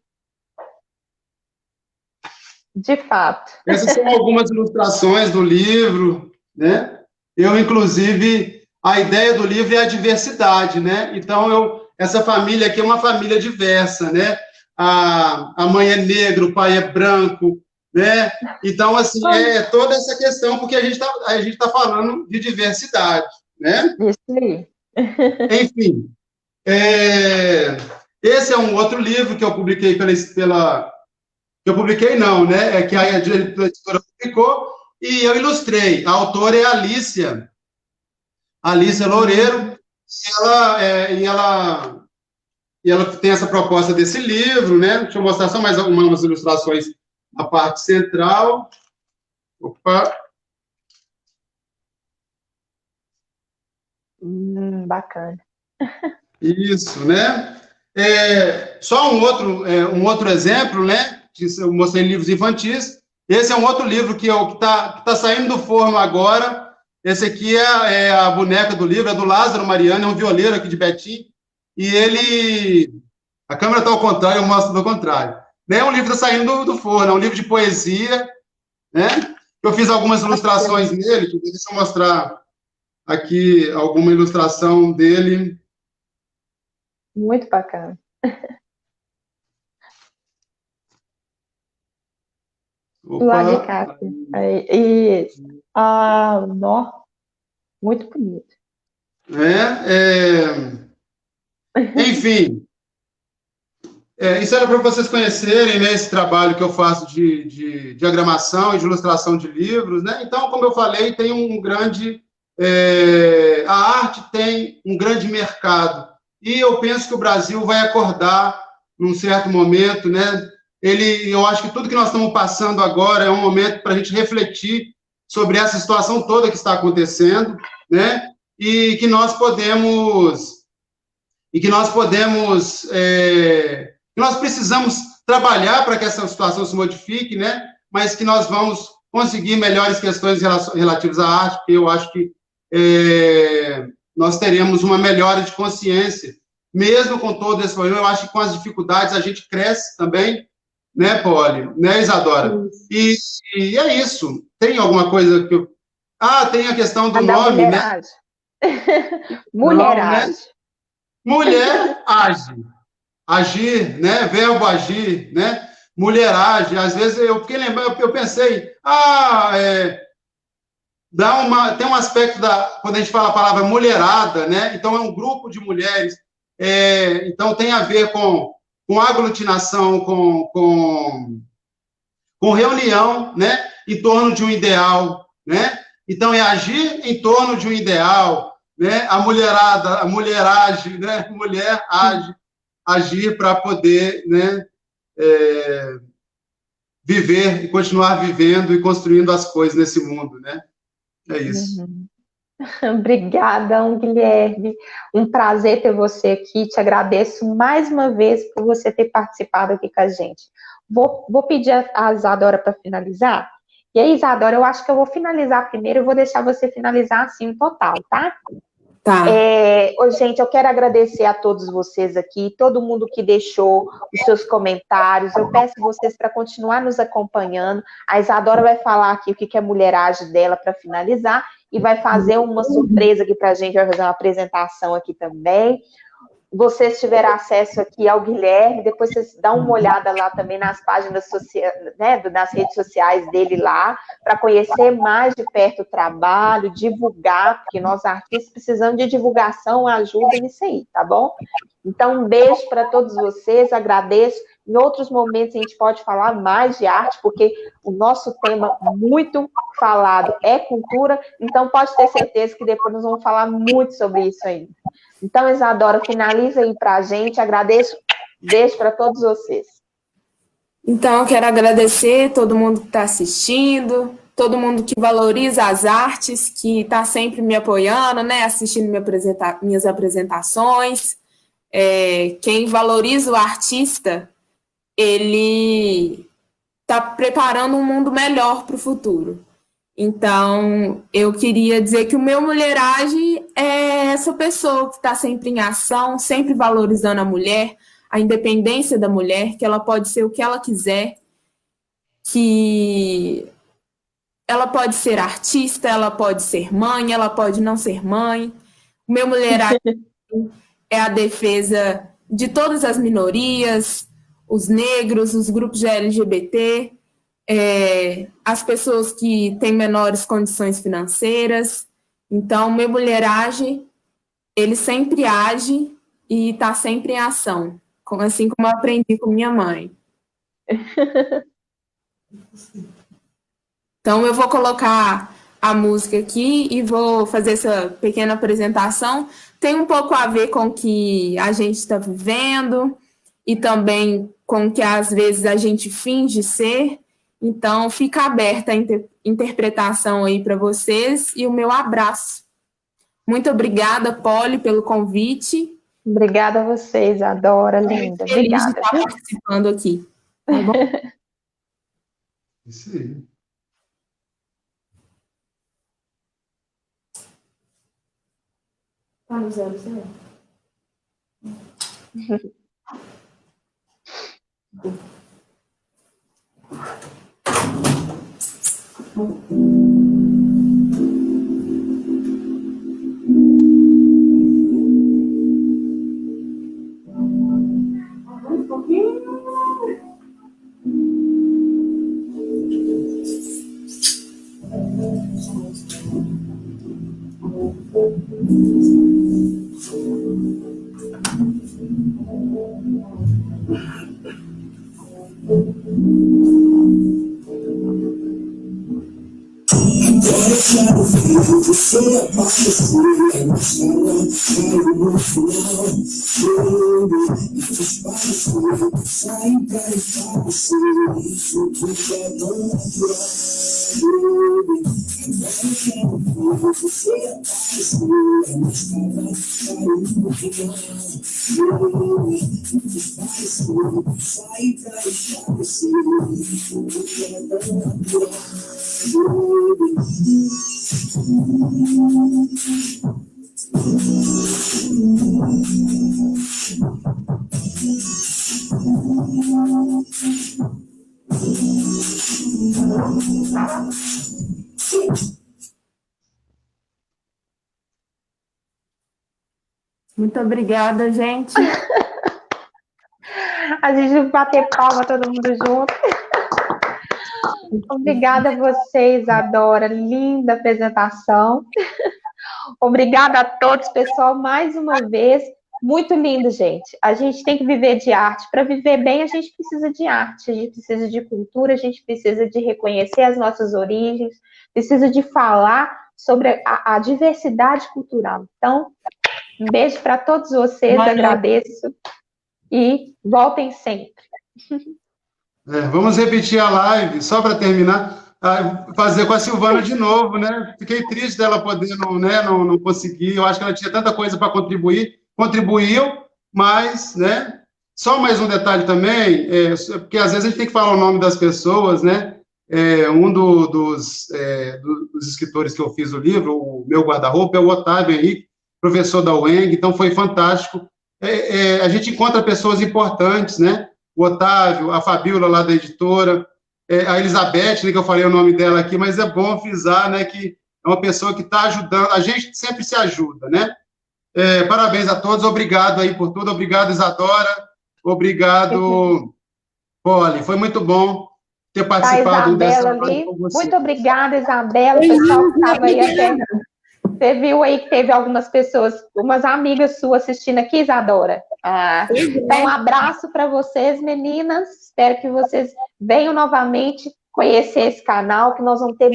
De fato. Essas são algumas ilustrações do livro, né? Inclusive, a ideia do livro é a diversidade, né? Então, essa família aqui é uma família diversa, né? A mãe é negra, o pai é branco, né? Então, assim, toda essa questão, porque a gente tá falando de diversidade, né? Isso aí. Enfim, esse é um outro livro que eu publiquei que eu publiquei não, né? Que a editora publicou, e eu ilustrei. A autora é a Alicia Loureiro, e ela tem essa proposta desse livro, né? Deixa eu mostrar só mais algumas ilustrações na parte central. Opa! Bacana. Isso, né? Só um outro exemplo, né? Que eu mostrei livros infantis. Esse é um outro livro que tá saindo do forno agora. Esse aqui é a boneca do livro, é do Lázaro Mariano, é um violeiro aqui de Betim. E a câmera está ao contrário, eu mostro do contrário. É um livro que está saindo do forno, é um livro de poesia, né? Eu fiz algumas ilustrações nele, deixa eu mostrar aqui alguma ilustração dele. Muito bacana. Opa. Lá de cá. Isso. Nó. Muito bonito. Enfim, Isso era para vocês conhecerem, né, esse trabalho que eu faço de diagramação e de ilustração de livros, né? Então, como eu falei, tem um grande... a arte tem um grande mercado. E eu penso que o Brasil vai acordar num certo momento, né? Eu acho que tudo que nós estamos passando agora é um momento para a gente refletir sobre essa situação toda que está acontecendo, né? E que nós precisamos trabalhar para que essa situação se modifique, né? Mas que nós vamos conseguir melhores questões relativas à arte, porque eu acho que nós teremos uma melhora de consciência, mesmo com todo esse problema. Eu acho que com as dificuldades a gente cresce também, né, Poli? Né, Isadora? E é isso. Tem alguma coisa que eu... tem a questão do nome, né? Mulheragem. Né? Mulher age. Agir, né? Verbo agir, né? Mulheragem. Às vezes eu pensei, tem um aspecto quando a gente fala a palavra mulherada, né? Então é um grupo de mulheres. Então tem a ver com aglutinação, com reunião, né? Em torno de um ideal, né? Então é agir em torno de um ideal, né? A mulherada, a mulheragem, né? Mulher age, agir para poder, né? Viver e continuar vivendo e construindo as coisas nesse mundo, né? É isso. Obrigada, Guilherme. Um prazer ter você aqui. Te agradeço mais uma vez por você ter participado aqui com a gente. Vou pedir a Isadora para finalizar. E aí, Isadora, eu acho que eu vou finalizar primeiro. Eu vou deixar você finalizar assim no total, tá? Tá. Gente, eu quero agradecer a todos vocês aqui, todo mundo que deixou os seus comentários. Eu peço vocês para continuar nos acompanhando. A Isadora vai falar aqui o que é a mulheragem dela para finalizar e vai fazer uma surpresa aqui para a gente, vai fazer uma apresentação aqui também. Vocês tiveram acesso aqui ao Guilherme, depois vocês dão uma olhada lá também nas páginas sociais, né, nas redes sociais dele lá, para conhecer mais de perto o trabalho, divulgar, porque nós artistas precisamos de divulgação, ajuda nisso aí, tá bom? Então, um beijo para todos vocês, agradeço. Em outros momentos a gente pode falar mais de arte, porque o nosso tema muito falado é cultura, então pode ter certeza que depois nós vamos falar muito sobre isso ainda. Então, Isadora, finaliza aí para a gente, agradeço, beijo para todos vocês. Então, eu quero agradecer todo mundo que está assistindo, todo mundo que valoriza as artes, que está sempre me apoiando, né, assistindo minhas apresentações. Quem valoriza o artista, ele está preparando um mundo melhor para o futuro. Então, eu queria dizer que o meu Mulheragem é essa pessoa que está sempre em ação, sempre valorizando a mulher, a independência da mulher, que ela pode ser o que ela quiser, que ela pode ser artista, ela pode ser mãe, ela pode não ser mãe. O meu Mulheragem é a defesa de todas as minorias, os negros, os grupos de LGBT, as pessoas que têm menores condições financeiras. Então, meu Mulheragem, ele sempre age e está sempre em ação, assim como eu aprendi com minha mãe. Então, eu vou colocar a música aqui e vou fazer essa pequena apresentação. Tem um pouco a ver com o que a gente está vivendo e também com o que às vezes a gente finge ser. Então, fica aberta a interpretação aí para vocês e o meu abraço. Muito obrigada, Poli, pelo convite. Obrigada a vocês, Adora, linda. Obrigada. De estar participando aqui. Tá bom? Isso aí. Tá no 00. Muito obrigada, gente. A gente vai bater palma todo mundo junto. Obrigada a vocês, Adora. Linda apresentação. Obrigada a todos, pessoal, mais uma vez. Muito lindo, gente. A gente tem que viver de arte. Para viver bem, a gente precisa de arte, a gente precisa de cultura, a gente precisa de reconhecer as nossas origens, precisa de falar sobre a diversidade cultural. Então, um beijo para todos vocês, agradeço e voltem sempre. Vamos repetir a live, só para terminar, fazer com a Silvana de novo, né? Fiquei triste dela poder não conseguir, eu acho que ela tinha tanta coisa para contribuir, contribuiu, mas, né? Só mais um detalhe também, porque às vezes a gente tem que falar o nome das pessoas, né? Um dos escritores que eu fiz o livro, o meu guarda-roupa, é o Otávio Henrique, professor da UENG, então foi fantástico. A gente encontra pessoas importantes, né? O Otávio, a Fabíola lá da editora, a Elizabeth, né, que eu falei o nome dela aqui, mas é bom frisar, né, que é uma pessoa que está ajudando, a gente sempre se ajuda, né? Parabéns a todos, obrigado aí por tudo, obrigado, Isadora, obrigado, Poli, foi muito bom ter participado dessa live com você. Muito obrigada, Isabela, o pessoal que estava aí até... Você viu aí que teve algumas pessoas, umas amigas suas assistindo aqui, Isadora? Então, um abraço para vocês, meninas. Espero que vocês venham novamente conhecer esse canal, que nós vamos ter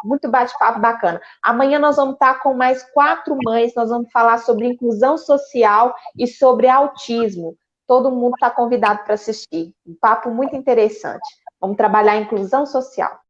muito bate-papo bacana. Amanhã nós vamos estar com mais 4 mães, nós vamos falar sobre inclusão social e sobre autismo. Todo mundo está convidado para assistir. Um papo muito interessante. Vamos trabalhar a inclusão social.